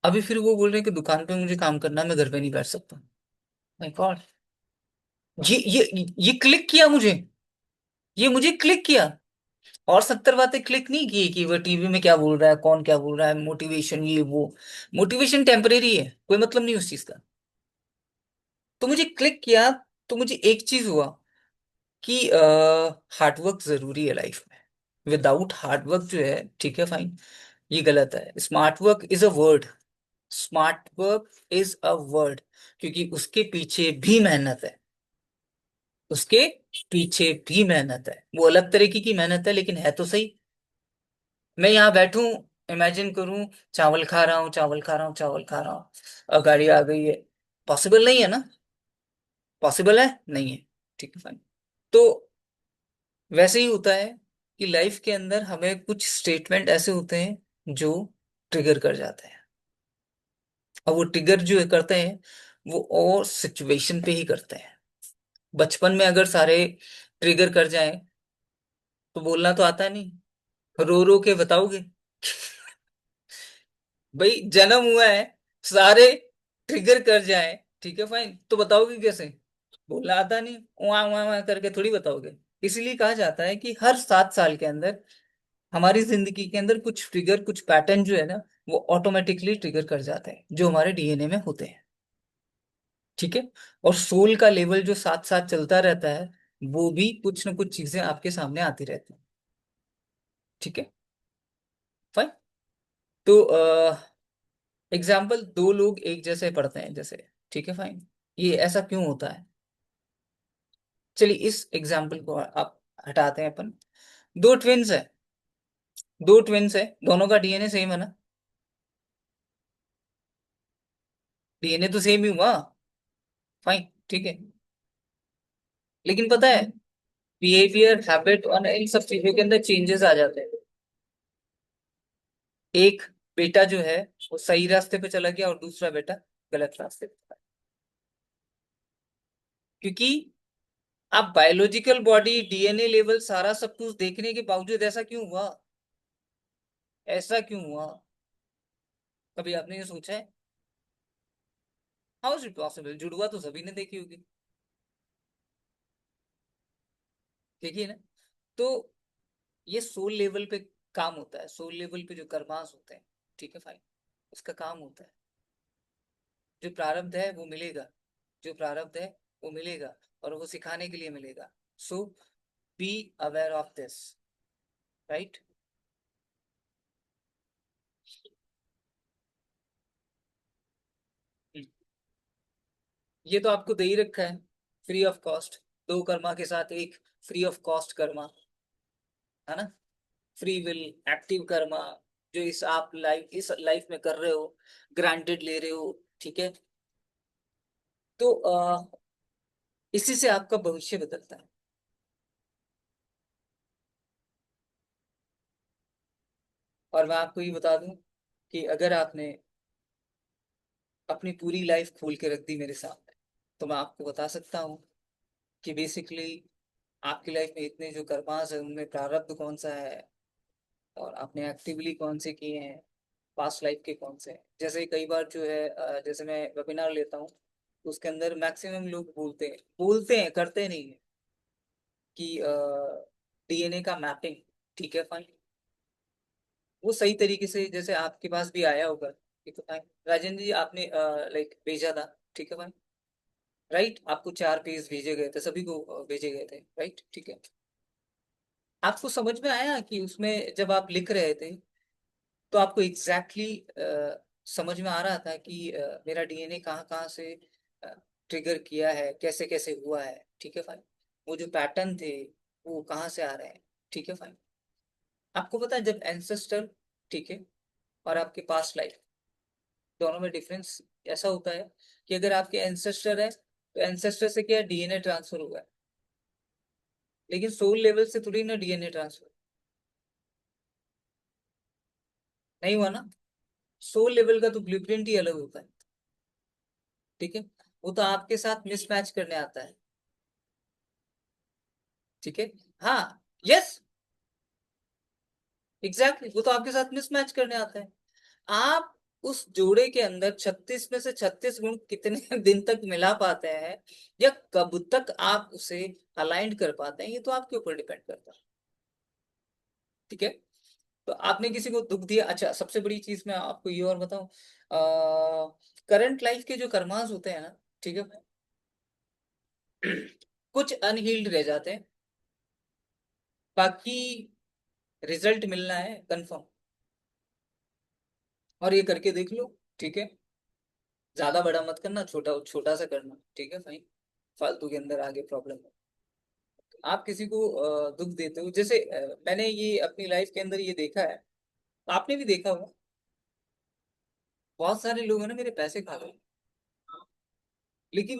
अभी फिर वो बोल रहे हैं कि दुकान पे मुझे काम करना है, मैं घर पे नहीं बैठ सकता। माय गॉड, ये क्लिक किया मुझे, ये मुझे क्लिक किया। और 70 बातें क्लिक नहीं की कि वो टीवी में क्या बोल रहा है, कौन क्या बोल रहा है, मोटिवेशन ये वो। मोटिवेशन टेम्परेरी है, कोई मतलब नहीं उस चीज का। तो मुझे क्लिक किया। तो मुझे एक चीज हुआ कि हार्डवर्क जरूरी है लाइफ में। विदाउट हार्डवर्क जो है, ठीक है फाइन, ये गलत है। Smart work is a word, smart work is a word, क्योंकि उसके पीछे भी मेहनत है, उसके पीछे भी मेहनत है। वो अलग तरीके की मेहनत है, लेकिन है तो सही। मैं यहाँ बैठूं, इमेजिन करूं, चावल खा रहा हूँ, चावल खा रहा हूँ, चावल खा रहा हूँ, और गाड़ी आ गई है, पॉसिबल नहीं है ना। पॉसिबल है, नहीं है। ठीक है फाइन। तो वैसे ही होता है कि लाइफ के अंदर हमें कुछ स्टेटमेंट ऐसे होते हैं जो ट्रिगर कर जाते हैं। और वो ट्रिगर जो करते हैं, वो और सिचुएशन पे ही करते हैं। बचपन में अगर सारे ट्रिगर कर जाएं तो बोलना तो आता नहीं, रो रो के बताओगे। भाई जन्म हुआ है, सारे ट्रिगर कर जाए, ठीक है फाइन, तो बताओगे कैसे? बोलना आता नहीं, वहां वहां वहां करके थोड़ी बताओगे। इसीलिए कहा जाता है कि हर 7 साल के अंदर हमारी जिंदगी के अंदर कुछ ट्रिगर, कुछ पैटर्न जो है ना, वो ऑटोमेटिकली ट्रिगर कर जाते हैं, जो हमारे डीएनए में होते हैं। ठीक है। और सोल का लेवल जो साथ साथ चलता रहता है, वो भी कुछ ना कुछ चीजें आपके सामने आती रहती हैं। ठीक है फाइन। तो एग्जाम्पल, दो लोग एक जैसे पढ़ते हैं जैसे, ठीक है फाइन, ये ऐसा क्यों होता है? चलिए इस एग्जाम्पल को आप हटाते हैं अपन। दो ट्विन्स है, दो ट्विन्स है, दोनों का डीएनए सेम है ना, डीएनए तो सेम ही हुआ, फाइन, ठीक है। लेकिन पता है, बिहेवियर, हैबिट और इन सब चीजों के अंदर चेंजेस आ जाते हैं। एक बेटा जो है वो सही रास्ते पे चला गया, और दूसरा बेटा गलत रास्ते पे चला। क्योंकि आप बायोलॉजिकल बॉडी, डीएनए लेवल, सारा सब कुछ देखने के बावजूद ऐसा क्यों हुआ? ऐसा क्यों हुआ? कभी आपने ये सोचा है? How is it possible? जुड़वा तो सभी ने देखी होगी, देखिए ना। तो ये सोल लेवल पे काम होता है, सोल लेवल पे जो कर्मास होते हैं, ठीक है फाइन, उसका काम होता है। जो प्रारब्ध है वो मिलेगा, जो प्रारब्ध है वो मिलेगा, और वो सिखाने के लिए मिलेगा। So be aware of this, right. ये तो आपको दे ही रखा है, फ्री ऑफ कॉस्ट। दो कर्मा के साथ एक फ्री ऑफ कॉस्ट कर्मा, है ना। फ्री विल, एक्टिव कर्मा, जो इस आप लाइफ, इस लाइफ में कर रहे हो, ग्रांटेड ले रहे हो, ठीक है। तो इसी से आपका भविष्य बदलता है। और मैं आपको ये बता दूं कि अगर आपने अपनी पूरी लाइफ खोल के रख दी मेरे सामने, तो मैं आपको बता सकता हूँ कि बेसिकली आपकी लाइफ में इतने जो कर्मास है, उनमें प्रारब्ध कौन सा है, और आपने एक्टिवली कौन से किए हैं, पास्ट लाइफ के कौन से हैं। जैसे कई बार जो है, जैसे मैं वेबिनार लेता हूँ, तो उसके अंदर मैक्सिमम लोग बोलते हैं करते नहीं है कि डीएनए का मैपिंग, ठीक है फाइन, वो सही तरीके से जैसे आपके पास भी आया होगा, ठीक है फाइन, राजेंद्र जी आपने लाइक भेजा था, ठीक है फाइन, राइट, आपको 4 पेज भेजे गए थे, सभी को भेजे गए थे, राइट, ठीक है। आपको समझ में आया कि उसमें जब आप लिख रहे थे, तो आपको एग्जैक्टली समझ में आ रहा था कि मेरा डीएनए कहाँ कहाँ से ट्रिगर किया है, कैसे कैसे हुआ है, ठीक है फाइन, वो जो पैटर्न थे वो कहाँ से आ रहे हैं, ठीक है फाइन। आपको पता है जब एंसेस्टर, ठीक है, और आपके पास्ट लाइफ, दोनों में डिफरेंस ऐसा होता है कि अगर आपके एंसेस्टर है, तो एंसेस्टर से क्या डीएनए ट्रांसफर हुआ है, लेकिन सोल लेवल से थोड़ी ना डीएनए ट्रांसफर। नहीं हुआ ना। सोल लेवल का तो ब्लूप्रिंट ही अलग होता है। ठीक है। वो तो आपके साथ मिसमैच करने आता है। ठीक है। हाँ। यस। एग्जैक्टली, वो तो आपके साथ मिसमैच करने आता है। आप उस जोड़े के अंदर 36 में से 36 गुण कितने दिन तक मिला पाते हैं, या कब तक आप उसे अलाइंड कर पाते हैं, ये तो आपके ऊपर डिपेंड करता है। ठीक है। तो आपने किसी को दुख दिया, अच्छा सबसे बड़ी चीज मैं आपको ये और बताऊं, करंट लाइफ के जो कर्मास होते हैं ना, ठीक है, कुछ अनहील्ड रह जाते हैं, बाकी रिजल्ट मिलना है कंफर्म। और ये करके देख लो। ठीक है। ज्यादा बड़ा मत करना, छोटा छोटा सा करना, ठीक है भाई। फालतू के अंदर आगे प्रॉब्लम है। आप किसी को दुख देते हो, जैसे मैंने ये अपनी लाइफ के अंदर ये देखा है, आपने भी देखा होगा, बहुत सारे लोग हैं ना मेरे पैसे खा गए, लेकिन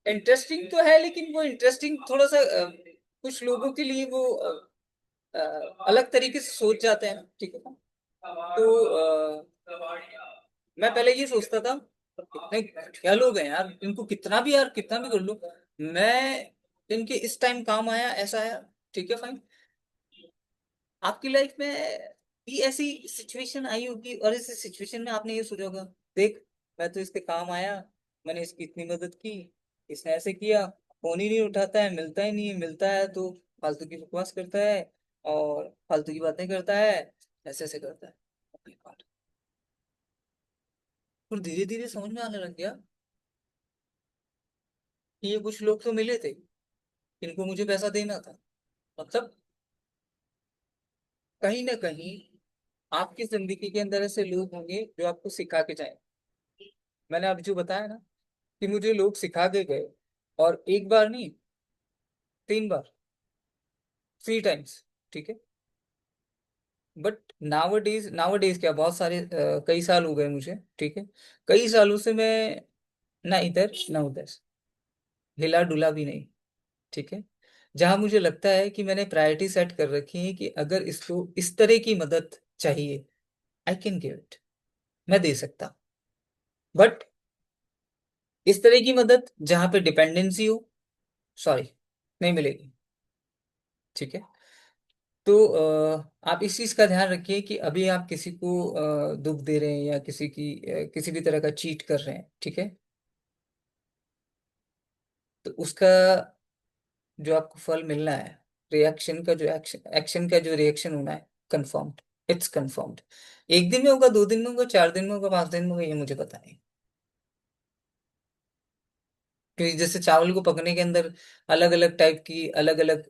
इंटरेस्टिंग तो है, लेकिन वो इंटरेस्टिंग थोड़ा सा कुछ लोगों के लिए वो अ, अलग तरीके से सोच जाते हैं, ठीक है ना। तो मैं पहले ये सोचता था, नहीं क्या लोग हैं यार, इनको कितना भी यार, कितना भी कर लो, मैं इनके इस टाइम काम आया, ऐसा है। ठीक है फाइन। आपकी लाइफ में भी ऐसी सिचुएशन आई होगी, और इस सिचुएशन में आपने ये सोचा होगा, देख मैं तो इसके काम आया, मैंने इसकी इतनी मदद की, इसने ऐसे किया, फोन ही नहीं उठाता है, मिलता ही नहीं है, मिलता है तो फालतू की बकवास करता है, और फालतू की बातें करता है, ऐसे ऐसे करता है। और धीरे धीरे समझ में आने लग गया कि ये कुछ लोग तो मिले थे, इनको मुझे पैसा देना था। मतलब कहीं ना कहीं आपकी जिंदगी के अंदर ऐसे लोग होंगे जो आपको सिखा के जाए। मैंने अभी जो बताया ना, कि मुझे लोग सिखा के गए, और एक बार नहीं, 3 बार, 3 टाइम्स। ठीक है। बट नाउ डेज क्या, बहुत सारे कई साल हो गए मुझे, ठीक है, कई सालों से मैं ना इधर ना उधर, हिला डुला भी नहीं। ठीक है। जहां मुझे लगता है कि मैंने प्रायोरिटी सेट कर रखी है कि अगर इसको इस तरह की मदद चाहिए, आई कैन गिव इट, मैं दे सकता। बट इस तरह की मदद जहां पे डिपेंडेंसी हो, सॉरी, नहीं मिलेगी। ठीक है। तो आप इस चीज का ध्यान रखिए कि अभी आप किसी को दुख दे रहे हैं, या किसी भी तरह का चीट कर रहे हैं, ठीक है, तो उसका जो आपको फल मिलना है, रिएक्शन का जो एक्शन एक्शन का जो रिएक्शन होना है, कंफर्म्ड, इट्स कंफर्म्ड। 1 दिन में होगा, 2 दिन में होगा, 4 दिन में होगा, 5 दिन में होगा, ये मुझे पता नहीं। क्योंकि जैसे चावल को पकने के अंदर अलग अलग टाइप की अलग अलग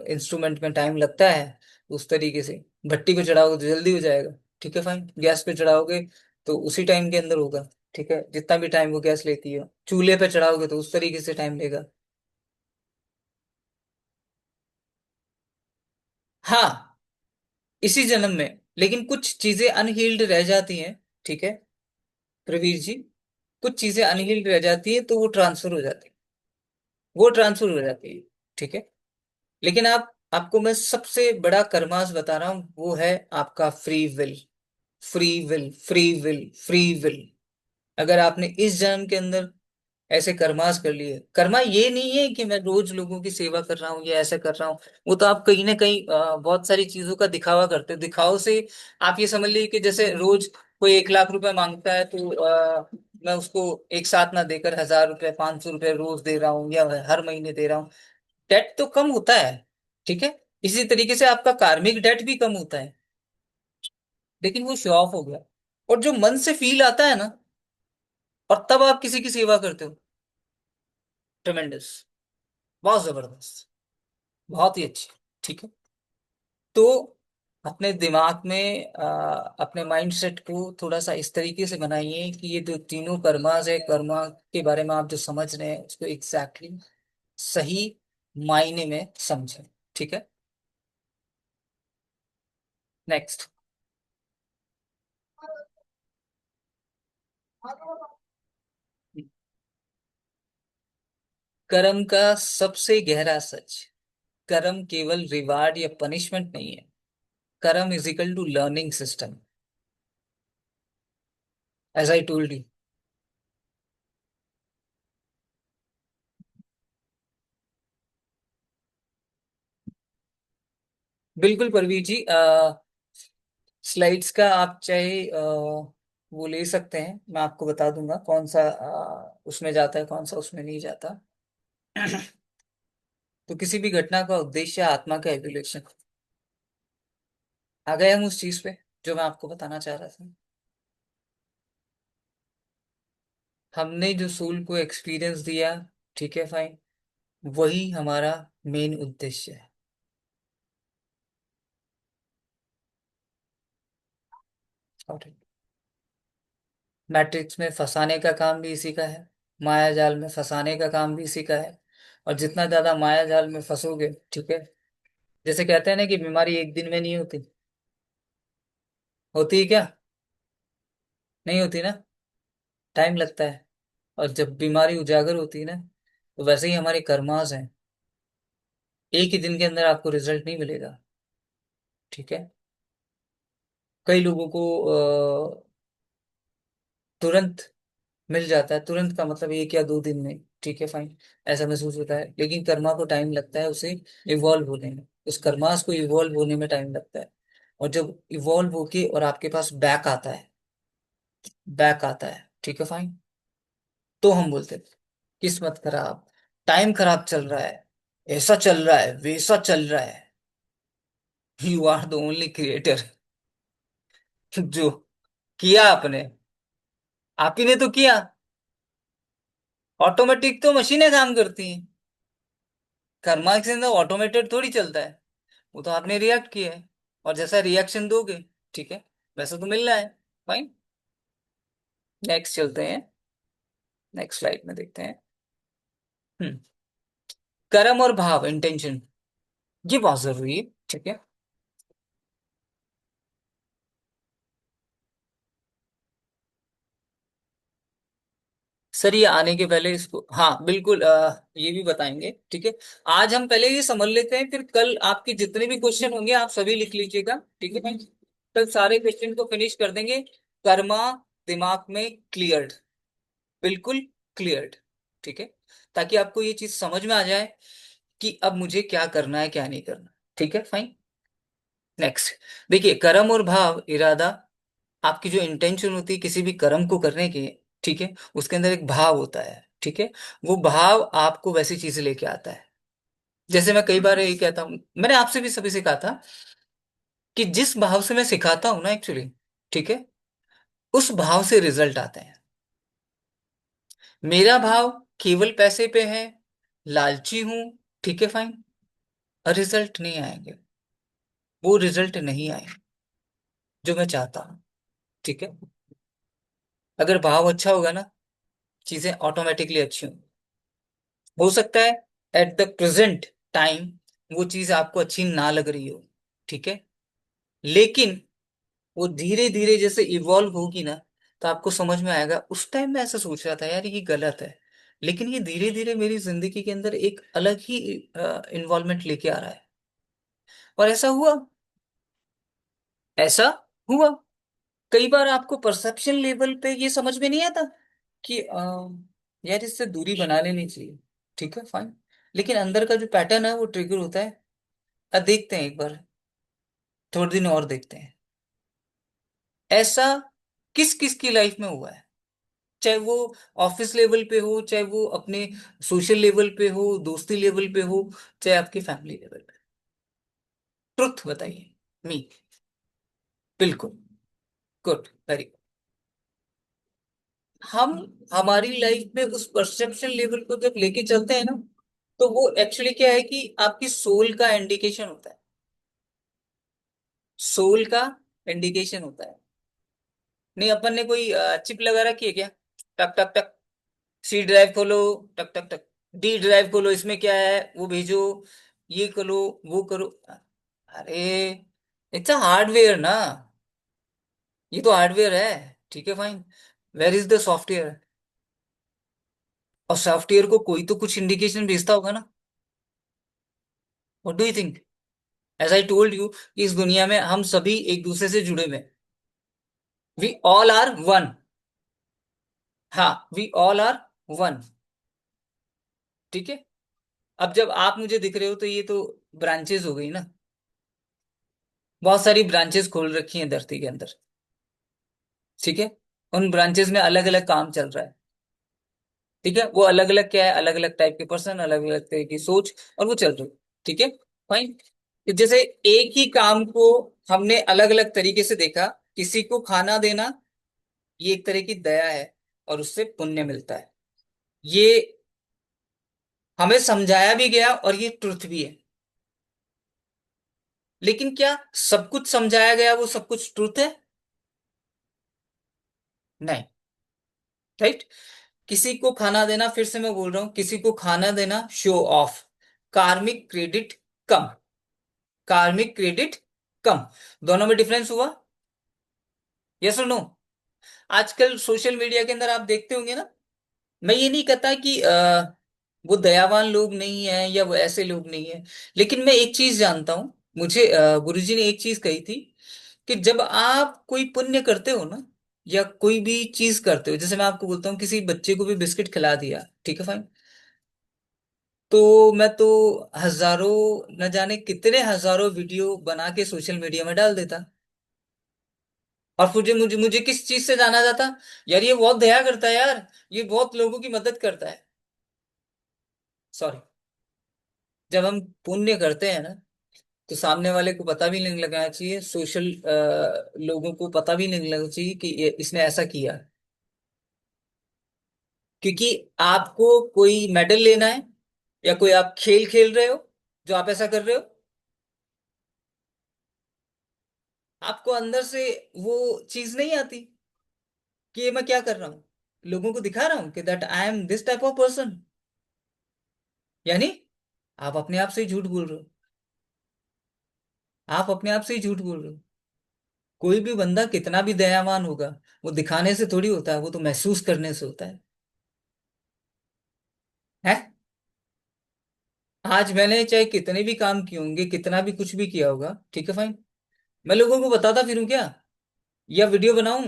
इंस्ट्रूमेंट में टाइम लगता है, उस तरीके से भट्टी पे चढ़ाओगे तो जल्दी हो जाएगा। ठीक है फाइन। गैस पे चढ़ाओगे तो उसी टाइम के अंदर होगा। ठीक है, जितना भी टाइम वो गैस लेती है। चूल्हे पे चढ़ाओगे तो उस तरीके से टाइम लेगा। हाँ, इसी जन्म में, लेकिन कुछ चीजें अनहील्ड रह जाती हैं। ठीक है प्रवीर जी, कुछ चीजें अनहील्ड रह जाती है, तो वो ट्रांसफर हो जाती है, वो ट्रांसफर हो जाती है। ठीक है। लेकिन आपको मैं सबसे बड़ा कर्मास बता रहा हूं, वो है आपका free will. Free will, free will, free will. अगर आपने इस जन्म के अंदर ऐसे कर्मास कर लिए, कर्मा ये नहीं है कि मैं रोज लोगों की सेवा कर रहा हूँ या ऐसा कर रहा हूँ, वो तो आप कहीं ना कहीं बहुत सारी चीजों का दिखावा करते हो, दिखाओ से आप ये समझ लीजिए कि जैसे रोज कोई 1 लाख रुपए मांगता है, तो मैं उसको एक साथ ना देकर 1000 रुपए, 500 रुपए रोज दे रहा हूँ, या हर महीने दे रहा हूँ, डेट तो कम होता है। ठीक है। इसी तरीके से आपका कार्मिक डेट भी कम होता है, लेकिन वो शो ऑफ हो गया। और जो मन से फील आता है ना, और तब आप किसी की सेवा करते हो, ट्रेमेंडस, बहुत जबरदस्त, बहुत ही अच्छी। ठीक है। तो अपने दिमाग में अपने माइंड सेट को थोड़ा सा इस तरीके से बनाइए कि ये जो तीनों कर्मास है, कर्मा के बारे में आप जो समझ रहे हैं उसको एग्जैक्टली सही मायने में समझें। ठीक है। नेक्स्ट। कर्म का सबसे गहरा सच, कर्म केवल रिवार्ड या पनिशमेंट नहीं है। Karma is equal to learning system, as I told you. बिल्कुल परवीर जी, स्लाइड्स का आप चाहे वो ले सकते हैं, मैं आपको बता दूंगा कौन सा उसमें जाता है, कौन सा उसमें नहीं जाता। तो किसी भी घटना का उद्देश्य आत्मा का एवोल्यूशन। आ गए हम उस चीज पे जो मैं आपको बताना चाह रहा था। हमने जो सोल को एक्सपीरियंस दिया, ठीक है फाइन, वही हमारा मेन उद्देश्य है। और मैट्रिक्स में फंसाने का काम भी इसी का है, माया जाल में फंसाने का काम भी इसी का है। और जितना ज्यादा माया जाल में फंसोगे, ठीक है, जैसे कहते हैं ना कि बीमारी एक दिन में नहीं होती, होती है क्या? नहीं होती ना, टाइम लगता है। और जब बीमारी उजागर होती है ना, तो वैसे ही हमारे कर्मास हैं, एक ही दिन के अंदर आपको रिजल्ट नहीं मिलेगा। ठीक है, कई लोगों को तुरंत मिल जाता है, तुरंत का मतलब 1 या 2 दिन में, ठीक है फाइन, ऐसा महसूस होता है। लेकिन कर्मा को टाइम लगता है उसे इवॉल्व होने में, उस कर्मास को इवॉल्व होने में टाइम लगता है। और जब इवॉल्व होके और आपके पास बैक आता है, बैक आता है, ठीक है फाइन, तो हम बोलते हैं किस्मत खराब, टाइम खराब चल रहा है, ऐसा चल रहा है, वैसा चल रहा है। You are the only creator. जो किया आपने, आप ही ने तो किया। ऑटोमेटिक तो मशीनें काम करती हैं, कर्मा के अंदर ऑटोमेटेड थोड़ी चलता है। वो तो आपने रिएक्ट किया है, और जैसा रिएक्शन दोगे, ठीक है, वैसा तो मिल रहा है। फाइन, नेक्स्ट चलते हैं, नेक्स्ट स्लाइड में देखते हैं। हम्म कर्म और भाव, इंटेंशन, ये बहुत जरूरी है, ठीक है। सर ये आने के पहले इसको, हाँ बिल्कुल, ये भी बताएंगे, ठीक है। आज हम पहले ये समझ लेते हैं, फिर कल आपके जितने भी क्वेश्चन होंगे आप सभी लिख लीजिएगा, ठीक है भाई। कल सारे क्वेश्चन को फिनिश कर देंगे, कर्मा दिमाग में क्लियर्ड, बिल्कुल क्लियर्ड, ठीक है, ताकि आपको ये चीज समझ में आ जाए कि अब मुझे क्या करना है क्या नहीं करना। ठीक है फाइन, नेक्स्ट। देखिए, कर्म और भाव, इरादा, आपकी जो इंटेंशन होती है किसी भी कर्म को करने की, ठीक है, उसके अंदर एक भाव होता है, ठीक है। वो भाव आपको वैसी चीजें लेके आता है। जैसे मैं कई बार ये कहता हूँ, मैंने आपसे भी सभी से कहा था कि जिस भाव से मैं सिखाता हूँ ना एक्चुअली, ठीक है, उस भाव से रिजल्ट आते हैं। मेरा भाव केवल पैसे पे है, लालची हूं, ठीक है फाइन, रिजल्ट नहीं आएंगे, वो रिजल्ट नहीं आए जो मैं चाहता हूँ, ठीक है। अगर भाव अच्छा होगा ना, चीजें ऑटोमेटिकली अच्छी होंगी। हो सकता है एट द प्रेजेंट टाइम वो चीज आपको अच्छी ना लग रही हो, ठीक है, लेकिन वो धीरे धीरे जैसे इवॉल्व होगी ना, तो आपको समझ में आएगा। उस टाइम मैं ऐसा सोच रहा था यार ये गलत है, लेकिन ये धीरे धीरे मेरी जिंदगी के अंदर एक अलग ही इन्वॉल्वमेंट लेके आ रहा है। और ऐसा हुआ, ऐसा हुआ। कई बार आपको परसेप्शन लेवल पे ये समझ में नहीं आता कि यार इससे दूरी बना लेनी चाहिए, ठीक है फाइन, लेकिन अंदर का जो पैटर्न है वो ट्रिगर होता है। अब देखते हैं एक बार, थोड़े दिन और देखते हैं, ऐसा किस किस की लाइफ में हुआ है, चाहे वो ऑफिस लेवल पे हो, चाहे वो अपने सोशल लेवल पे हो, दोस्ती लेवल पे हो, चाहे आपकी फैमिली लेवल पे। ट्रुथ बताइए, मी, बिल्कुल, गुड, वेरी। हम हमारी लाइफ में उस परसेप्शन लेवल को जब लेके चलते हैं ना, तो वो एक्चुअली क्या है कि आपकी सोल का इंडिकेशन होता है, सोल का इंडिकेशन होता है। नहीं, अपन ने कोई चिप लगा रखी है क्या? टक टक टक, सी ड्राइव खोलो, टक टक टक, डी ड्राइव खोलो, इसमें क्या है वो भेजो, ये करो, वो करो। अरे इट्स अ हार्डवेयर ना, ये तो हार्डवेयर है, ठीक है fine. Where is the software? और सॉफ्टवेयर को कोई तो कुछ इंडिकेशन भेजता होगा ना। What do you think? As I told you, इस दुनिया में हम सभी एक दूसरे से जुड़े हुए हैं। We all are one. हाँ, वी ऑल आर वन। ठीक है। अब जब आप मुझे दिख रहे हो तो ये तो ब्रांचेस हो गई ना। बहुत सारी ब्रांचेस खोल रखी हैं धरती के अंदर। ठीक है। उन ब्रांचेस में अलग अलग काम चल रहा है। ठीक है, वो अलग अलग क्या है, अलग अलग टाइप के पर्सन, अलग अलग तरह की सोच, और वो चल रही है। ठीक है। फाइन। जैसे एक ही काम को हमने अलग अलग तरीके से देखा। किसी को खाना देना, ये एक तरह की दया है, और उससे पुण्य मिलता है। ये हमें समझाया भी गया, और ये ट्रुथ भी है। लेकिन क्या सब कुछ समझाया गया वो सब कुछ ट्रुथ है? नहीं। राइट। किसी को खाना देना, फिर से मैं बोल रहा हूं, किसी को खाना देना शो ऑफ। कार्मिक क्रेडिट कम। कार्मिक क्रेडिट कम। दोनों में डिफरेंस हुआ? यस और नो? आजकल सोशल मीडिया के अंदर आप देखते होंगे ना। मैं ये नहीं कहता कि वो दयावान लोग नहीं है या वो ऐसे लोग नहीं है। लेकिन मैं एक चीज जानता हूं। मुझे गुरुजी ने एक चीज कही थी कि जब आप कोई पुण्य करते हो ना, या कोई भी चीज करते हो, जैसे मैं आपको बोलता हूँ किसी बच्चे को भी बिस्किट खिला दिया, ठीक है फाइन, तो मैं तो हजारों, न जाने कितने हजारों वीडियो बना के सोशल मीडिया में डाल देता। और मुझे मुझे मुझे किस चीज से जाना जाता? यार ये बहुत दया करता है यार, ये बहुत लोगों की मदद करता है। सॉरी। जब हम पुण्य करते हैं ना, तो सामने वाले को पता भी नहीं लगना चाहिए, सोशल लोगों को पता भी नहीं लगना चाहिए कि इसने ऐसा किया। क्योंकि आपको कोई मेडल लेना है, या कोई आप खेल खेल रहे हो जो आप ऐसा कर रहे हो, आपको अंदर से वो चीज नहीं आती कि ये मैं क्या कर रहा हूँ, लोगों को दिखा रहा हूँ कि that I am this type of person. यानी आप अपने आप से ही झूठ बोल रहे हो। आप अपने आप से ही झूठ बोल रहे हो। कोई भी बंदा कितना भी दयावान होगा, वो दिखाने से थोड़ी होता है, वो तो महसूस करने से होता है। आज मैंने चाहे कितने भी काम किए होंगे, कितना भी कुछ भी किया होगा, ठीक है फाइन, मैं लोगों को बताता फिरूं क्या, या वीडियो बनाऊं?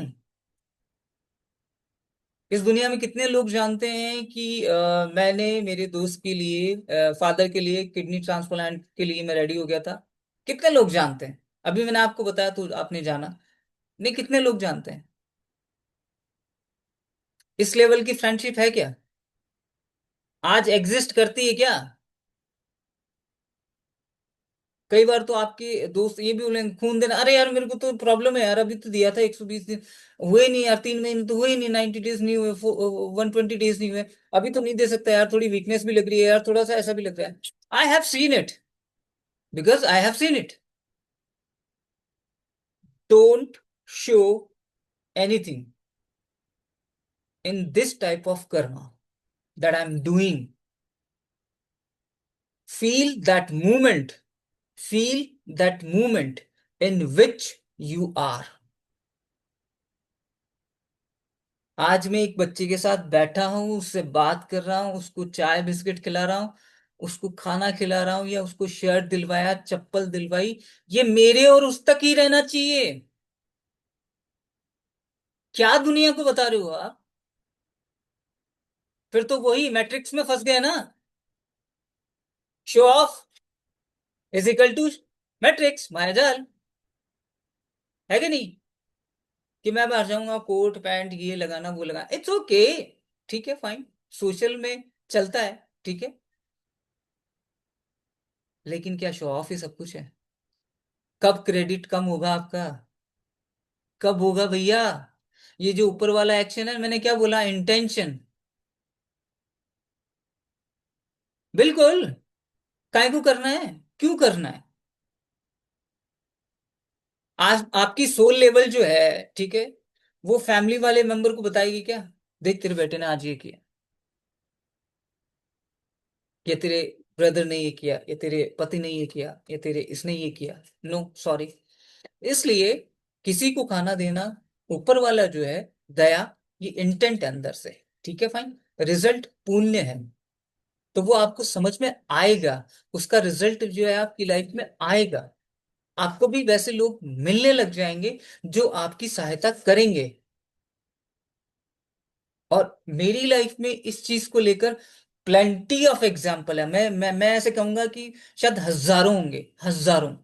इस दुनिया में कितने लोग जानते हैं कि मैंने मेरे दोस्त के लिए, फादर के लिए किडनी ट्रांसप्लांट के लिए मैं रेडी हो गया था? कितने लोग जानते हैं? अभी मैंने आपको बताया तो आपने जाना। नहीं, कितने लोग जानते हैं? इस लेवल की फ्रेंडशिप है क्या? आज एग्जिस्ट करती है क्या? कई बार तो आपके दोस्त ये भी बोलेंगे खून देना, अरे यार मेरे को तो प्रॉब्लम है यार, अभी तो दिया था 120 दिन, हुए नहीं यार, 3 महीने तो हुए नहीं, 90 डेज नहीं हुए, 120 डेज नहीं हुए, अभी तो नहीं दे सकता यार, थोड़ी वीकनेस भी लग रही है यार, थोड़ा सा ऐसा भी लग रहा है। I have seen it, because I have seen it. Don't show anything in this type of Karma that I'm doing. Feel that movement. Feel that movement in which you are. आज मैं एक बच्चे के साथ बैठा हूं, उससे बात कर रहा हूं, उसको चाय बिस्किट खिला रहा हूं, उसको खाना खिला रहा हूं, या उसको शर्ट दिलवाया, चप्पल दिलवाई, ये मेरे और उस तक ही रहना चाहिए। क्या दुनिया को बता रहे हो आप? फिर तो वही मैट्रिक्स में फंस गए ना। Show off is equal to matrix, मायाजाल। है कि नहीं? कि मैं बाहर जाऊंगा कोट पैंट ये लगाना वो लगाना, इट्स ओके। ठीक है फाइन। सोशल में चलता है। ठीक है। लेकिन क्या शो ऑफ ही सब कुछ है? कब क्रेडिट कम होगा आपका? कब होगा भैया? ये जो ऊपर वाला एक्शन है, मैंने क्या बोला, इंटेंशन। बिल्कुल। काय को करना है? क्यों करना है? आज आपकी सोल लेवल जो है, ठीक है, वो फैमिली वाले मेंबर को बताएगी क्या? देख तेरे बेटे ने आज ये किया, ये तेरे ब्रदर ने ये किया, ये तेरे पति ने ये किया, ये तेरे इसने ये किया। No sorry. इसलिए किसी को खाना देना, ऊपर वाला जो है, दया, ये इंटेंट है अंदर से। ठीक है फाइन। रिजल्ट पुण्य है, तो वो आपको समझ में आएगा, उसका रिजल्ट जो है आपकी लाइफ में आएगा। आपको भी वैसे लोग मिलने लग जाएंगे जो आपकी सहायता करेंगे। और मेरी लाइफ में इस चीज को लेकर प्लेंटी ऑफ एग्जाम्पल है। मैं ऐसे कहूंगा कि शायद हजारों होंगे, हजारों।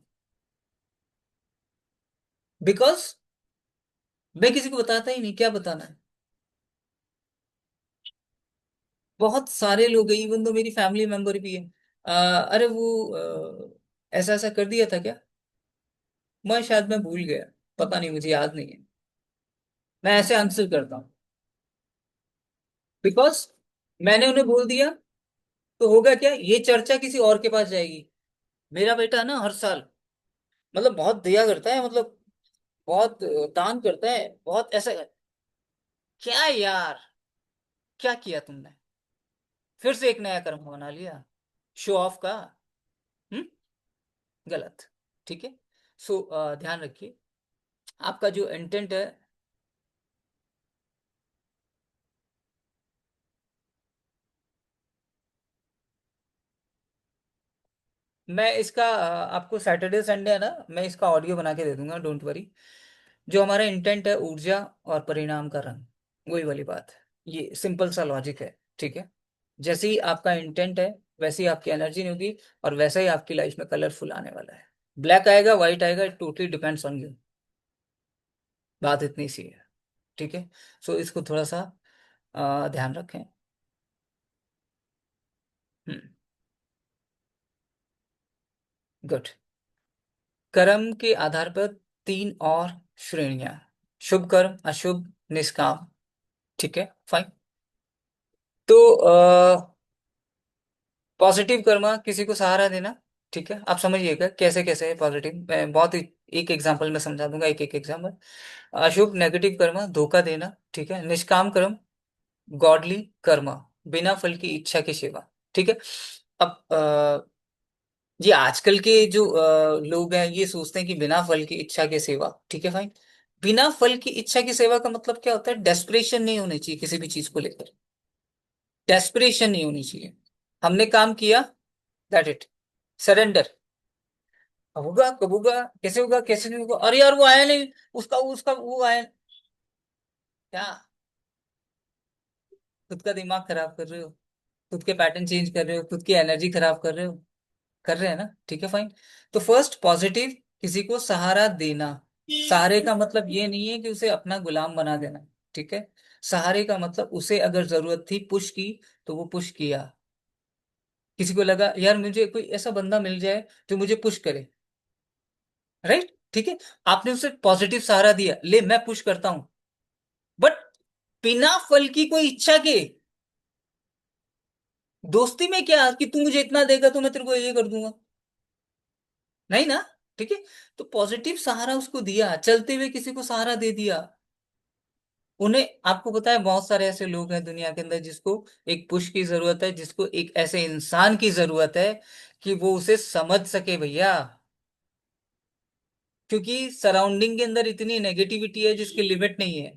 बिकॉज मैं किसी को बताता ही नहीं, क्या बताना है। बहुत सारे लोग हैं, इवन तो मेरी फैमिली मेंबर भी है। अरे वो ऐसा ऐसा कर दिया था क्या, मैं भूल गया, पता नहीं, मुझे याद नहीं है। मैं ऐसे आंसर करता हूँ, बिकॉज मैंने उन्हें बोल दिया, तो होगा क्या, ये चर्चा किसी और के पास जाएगी। मेरा बेटा ना हर साल, मतलब बहुत दया करता है, मतलब बहुत दान करता है, बहुत ऐसा। क्या यार, क्या किया तुमने, फिर से एक नया कर्म बना लिया शो ऑफ का। हम्म। गलत। ठीक है। सो ध्यान रखिए, आपका जो इंटेंट है। मैं इसका आपको सैटरडे संडे है ना, मैं इसका ऑडियो बना के दे दूंगा, डोंट वरी। जो हमारा इंटेंट है, ऊर्जा और परिणाम का रंग, वही वाली बात है। ये सिंपल सा लॉजिक है। ठीक है। जैसे ही आपका इंटेंट है, वैसे ही आपकी एनर्जी होगी, और वैसा ही आपकी लाइफ में कलरफुल आने वाला है। ब्लैक आएगा, व्हाइट आएगा, it totally depends on you. बात इतनी सी है। ठीक है। सो इसको थोड़ा सा ध्यान रखें। हम्म। गुड। कर्म के आधार पर तीन और श्रेणियां: शुभ कर्म, अशुभ, निष्काम। ठीक है, फाइन। तो पॉजिटिव कर्म, किसी को सहारा देना। ठीक है, आप समझिएगा कैसे कैसे है पॉजिटिव, मैं बहुत ही एक एग्जांपल में समझा दूंगा, एक एक एग्जांपल। अशुभ नेगेटिव कर्म, धोखा देना। ठीक है। निष्काम कर्म, गॉडली कर्म, बिना फल की इच्छा की सेवा। ठीक है। अब ये आजकल के जो लोग हैं, ये सोचते हैं कि बिना फल की इच्छा की सेवा। ठीक है, फाइन। बिना फल की इच्छा की सेवा का मतलब क्या होता है? डेस्परेशन नहीं होनी चाहिए किसी भी चीज को लेकर। डेस्परेशन नहीं होनी चाहिए। हमने काम किया, दैट इट, सरेंडर। होगा कब होगा, कैसे होगा, कैसे नहीं होगा, अरे यार वो आया नहीं, उसका उसका वो आया। क्या, खुद का दिमाग खराब कर रहे हो, खुद के पैटर्न चेंज कर रहे हो, खुद की एनर्जी खराब कर रहे हो। कर रहे हैं ना, ठीक है, फाइन। तो फर्स्ट पॉजिटिव, किसी को सहारा देना। सहारे का मतलब ये नहीं है कि उसे अपना गुलाम बना देना। ठीक है। सहारे का मतलब उसे अगर जरूरत थी पुश की, तो वो पुश किया। किसी को लगा यार मुझे कोई ऐसा बंदा मिल जाए जो मुझे पुश करे, राइट, ठीक है। आपने उसे पॉजिटिव सहारा दिया, ले मैं पुश करता हूं, बट बिना फल की कोई इच्छा के। दोस्ती में क्या कि तू मुझे इतना देगा तो मैं तेरे को ये कर दूंगा, नहीं ना। ठीक है। तो पॉजिटिव सहारा उसको दिया, चलते हुए किसी को सहारा दे दिया। उन्हें, आपको पता है बहुत सारे ऐसे लोग हैं दुनिया के अंदर जिसको एक पुश की जरूरत है, जिसको एक ऐसे इंसान की जरूरत है कि वो उसे समझ सके भैया। क्योंकि सराउंडिंग के अंदर इतनी नेगेटिविटी है जिसकी लिमिट नहीं है,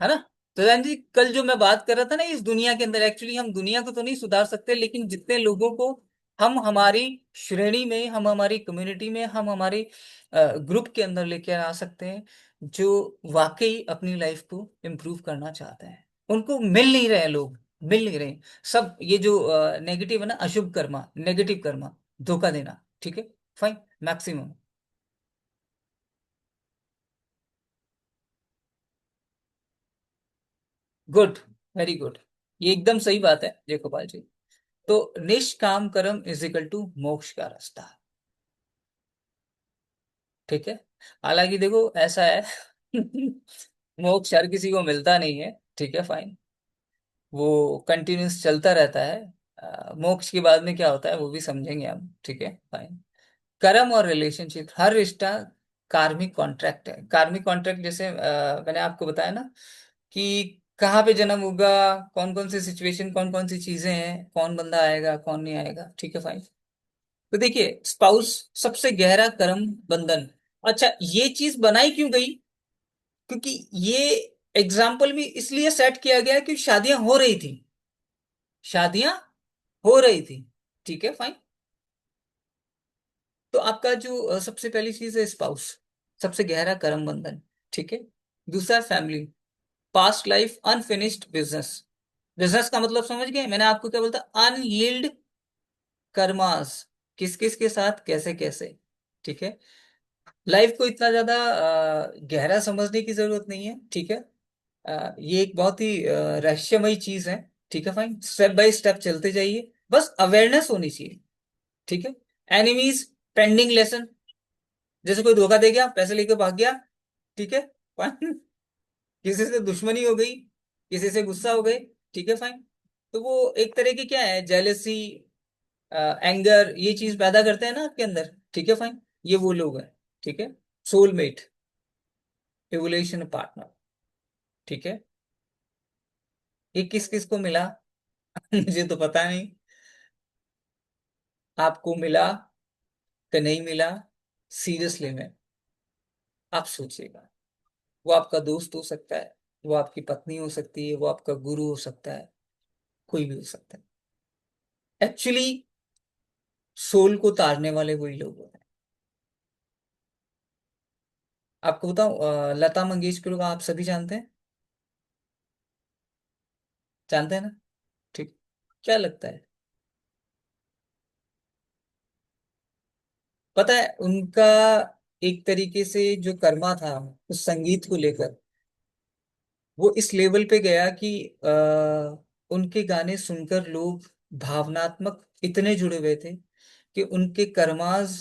है ना। तो जान जी, कल जो मैं बात कर रहा था ना, इस दुनिया के अंदर एक्चुअली हम दुनिया को तो नहीं सुधार सकते, लेकिन जितने लोगों को हम हमारी श्रेणी में, हम हमारी कम्युनिटी में, हम हमारे ग्रुप के अंदर लेके आ सकते हैं, जो वाकई अपनी लाइफ को इम्प्रूव करना चाहते हैं, उनको मिल नहीं रहे हैं लोग, मिल नहीं रहे। सब ये जो नेगेटिव है ना, अशुभ कर्मा, नेगेटिव कर्मा, धोखा देना। ठीक है, fine, maximum. Good, very good. ये एकदम सही बात है जय गोपाल जी। तो निष्काम कर्म इज इक्वल टू मोक्ष का रास्ता। ठीक है। हालांकि देखो ऐसा है, मोक्ष हर किसी को मिलता नहीं है। ठीक है, फाइन। वो कंटिन्यूस चलता रहता है। मोक्ष के बाद में क्या होता है वो भी समझेंगे हम। ठीक है, फाइन। कर्म और रिलेशनशिप, हर रिश्ता कार्मिक कॉन्ट्रैक्ट है। कार्मिक कॉन्ट्रैक्ट जैसे मैंने आपको बताया ना कि कहाँ पे जन्म होगा, कौन कौन सी सिचुएशन, कौन कौन सी चीजें हैं, कौन बंदा आएगा कौन नहीं आएगा। ठीक है, फाइन। तो देखिए, स्पाउस सबसे गहरा कर्म बंधन। अच्छा, ये चीज बनाई क्यों गई? क्योंकि ये एग्जाम्पल भी इसलिए सेट किया गया कि शादियां हो रही थी, शादियां हो रही थी। ठीक है फाइन। तो आपका जो सबसे पहली चीज है स्पाउस, सबसे गहरा कर्म बंधन। ठीक है। दूसरा family, past life unfinished business. Business का मतलब समझ गए, मैंने आपको क्या बोलता, अनयील्ड कर्मास, किस किस के साथ कैसे कैसे। ठीक है। लाइफ को इतना ज्यादा गहरा समझने की जरूरत नहीं है। ठीक है। ये एक बहुत ही रहस्यमयी चीज है। ठीक है फाइन, स्टेप बाय स्टेप चलते जाइए, बस अवेयरनेस होनी चाहिए। ठीक है। एनिमीज, पेंडिंग लेसन, जैसे कोई धोखा दे गया, पैसे लेके भाग गया। ठीक है फाइन। किसी से दुश्मनी हो गई, किसी से गुस्सा हो गए। ठीक है फाइन। तो वो एक तरह की क्या है, जेलसी, एंगर, ये चीज पैदा करते हैं ना आपके अंदर। ठीक है फाइन। ये वो लोग हैं। ठीक है। Soulmate, evolution partner. ठीक है। ये किस किस को मिला? मुझे तो पता नहीं। आपको मिला कि नहीं मिला, सीरियसली में आप सोचिएगा। वो आपका दोस्त हो सकता है, वो आपकी पत्नी हो सकती है, वो आपका गुरु हो सकता है, कोई भी हो सकता है। एक्चुअली सोल को तारने वाले वही लोग होते हैं। आपको बताऊं, लता मंगेशकर को आप सभी जानते हैं, जानते हैं ना? ठीक। क्या लगता है, पता है उनका एक तरीके से जो कर्मा था उस संगीत को लेकर, वो इस लेवल पे गया कि उनके गाने सुनकर लोग भावनात्मक इतने जुड़े हुए थे कि उनके कर्मास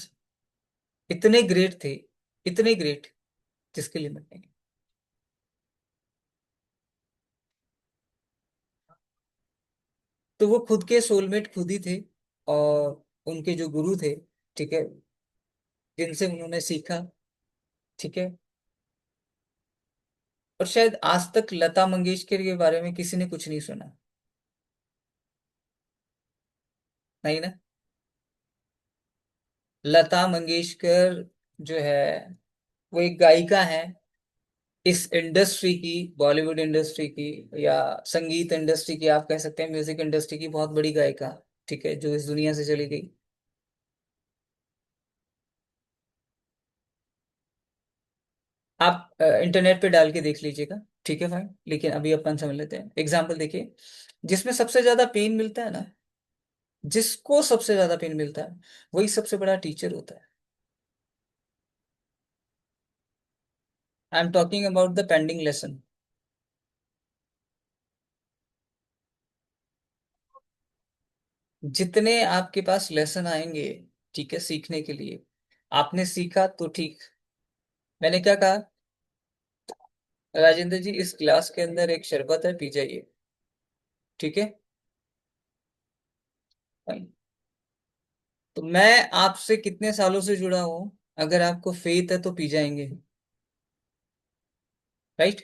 इतने ग्रेट थे, इतने ग्रेट, जिसके लिमिट नहीं। तो वो खुद के सोलमेट खुद ही थे, और उनके जो गुरु थे, ठीक है, जिनसे उन्होंने सीखा। ठीक है। और शायद आज तक लता मंगेशकर के बारे में किसी ने कुछ नहीं सुना, नहीं ना? लता मंगेशकर जो है वो एक गायिका है, इस इंडस्ट्री की, बॉलीवुड इंडस्ट्री की, या संगीत इंडस्ट्री की, आप कह सकते हैं म्यूजिक इंडस्ट्री की बहुत बड़ी गायिका। ठीक है, जो इस दुनिया से चली गई। आप इंटरनेट पे डाल के देख लीजिएगा। ठीक है भाई, लेकिन अभी अपन समझ लेते हैं एग्जाम्पल। देखिए, जिसमें सबसे ज्यादा पेन मिलता है ना, जिसको सबसे ज्यादा पेन मिलता है, वही सबसे बड़ा टीचर होता है। I am talking about the pending lesson. जितने आपके पास लेसन आएंगे, ठीक है, सीखने के लिए, आपने सीखा तो ठीक। मैंने क्या कहा, राजेंद्र जी इस ग्लास के अंदर एक शरबत है, पी जाइए। ठीक है। तो मैं आपसे कितने सालों से जुड़ा हूं, अगर आपको फेथ है तो पी जाएंगे। राइट।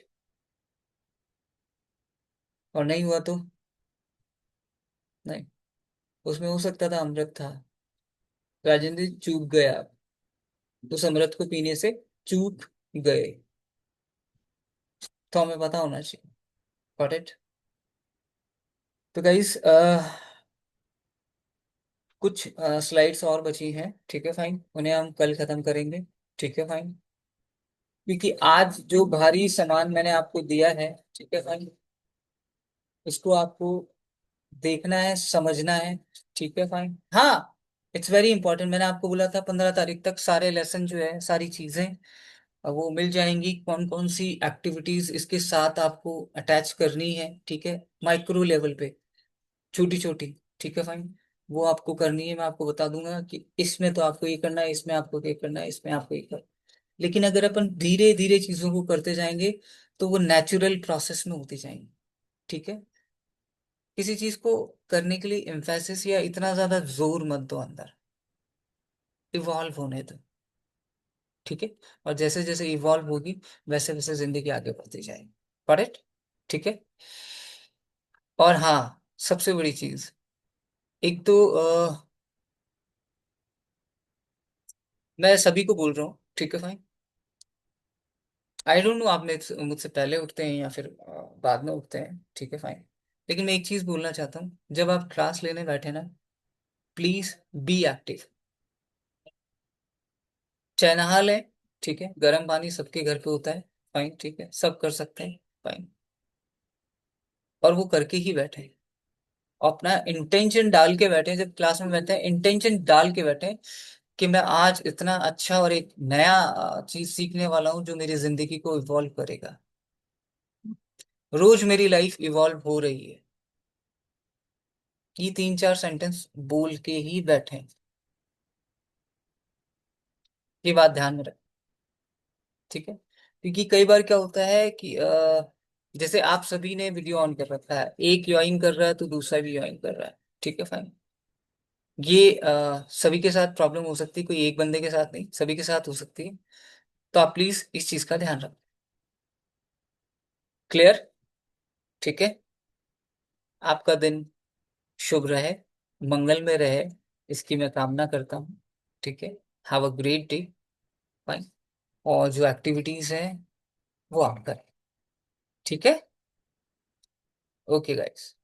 और नहीं हुआ तो नहीं। उसमें हो सकता था अमृत था, राजेंद्र जी चूक गए आप, उस अमृत को पीने से चूक गए। तो हमें पता होना चाहिए। Got it? तो गाइस, कुछ स्लाइड्स और बची हैं। ठीक है फाइन, उन्हें हम कल खत्म करेंगे। ठीक है फाइन। क्योंकि आज जो भारी सामान मैंने आपको दिया है, ठीक है फाइन, इसको आपको देखना है, समझना है। ठीक है फाइन। हाँ, इट्स वेरी इंपॉर्टेंट। मैंने आपको बोला था 15 तारीख तक सारे लेसन जो है, सारी चीजें वो मिल जाएंगी, कौन कौन सी एक्टिविटीज इसके साथ आपको अटैच करनी है। ठीक है, माइक्रो लेवल पे, छोटी छोटी। ठीक है फाइन, वो आपको करनी है। मैं आपको बता दूंगा कि इसमें तो आपको ये करना है, इसमें आपको ये करना है, इसमें आपको ये करना है। लेकिन अगर अपन धीरे धीरे चीजों को करते जाएंगे तो वो नेचुरल प्रोसेस में होती जाएंगी। ठीक है। किसी चीज को करने के लिए एम्फेसिस या इतना ज्यादा जोर मत दो अंदर, इवॉल्व होने दो। ठीक है। और जैसे जैसे इवॉल्व होगी, वैसे वैसे जिंदगी आगे बढ़ती जाएगी। करेक्ट? ठीक है। और हाँ, सबसे बड़ी चीज, एक तो मैं सभी को बोल रहा हूँ, ठीक है भाई, आई डोंट नो आप मुझसे पहले उठते हैं या फिर बाद में उठते हैं, ठीक है फाइन। लेकिन मैं एक चीज बोलना चाहता हूँ, जब आप क्लास लेने बैठे ना, प्लीज बी एक्टिव। चाहे नहा लें, ठीक है, गर्म पानी सबके घर पे होता है, फाइन, ठीक है, सब कर सकते हैं, फाइन। और वो करके ही बैठे, अपना इंटेंशन डाल के बैठे, जब क्लास में बैठे हैं इंटेंशन डाल के बैठे कि मैं आज इतना अच्छा और एक नया चीज सीखने वाला हूँ जो मेरी जिंदगी को इवॉल्व करेगा। रोज मेरी लाइफ इवॉल्व हो रही है। ये 3 4 सेंटेंस बोल के ही बैठे, ये बात ध्यान में रख, ठीक है। क्योंकि कई बार क्या होता है कि जैसे आप सभी ने वीडियो ऑन कर रखा है, एक ज्वाइन कर रहा है तो दूसरा भी ज्वाइन कर रहा है, ठीक है फाइन। ये सभी के साथ प्रॉब्लम हो सकती है, कोई एक बंदे के साथ नहीं, सभी के साथ हो सकती है। तो आप प्लीज इस चीज का ध्यान रखें। क्लियर, ठीक है। आपका दिन शुभ रहे, मंगल में रहे, इसकी मैं कामना करता हूँ, ठीक है। Have a great day, fine. और जो एक्टिविटीज हैं वो आप करें, ठीक है। Okay guys.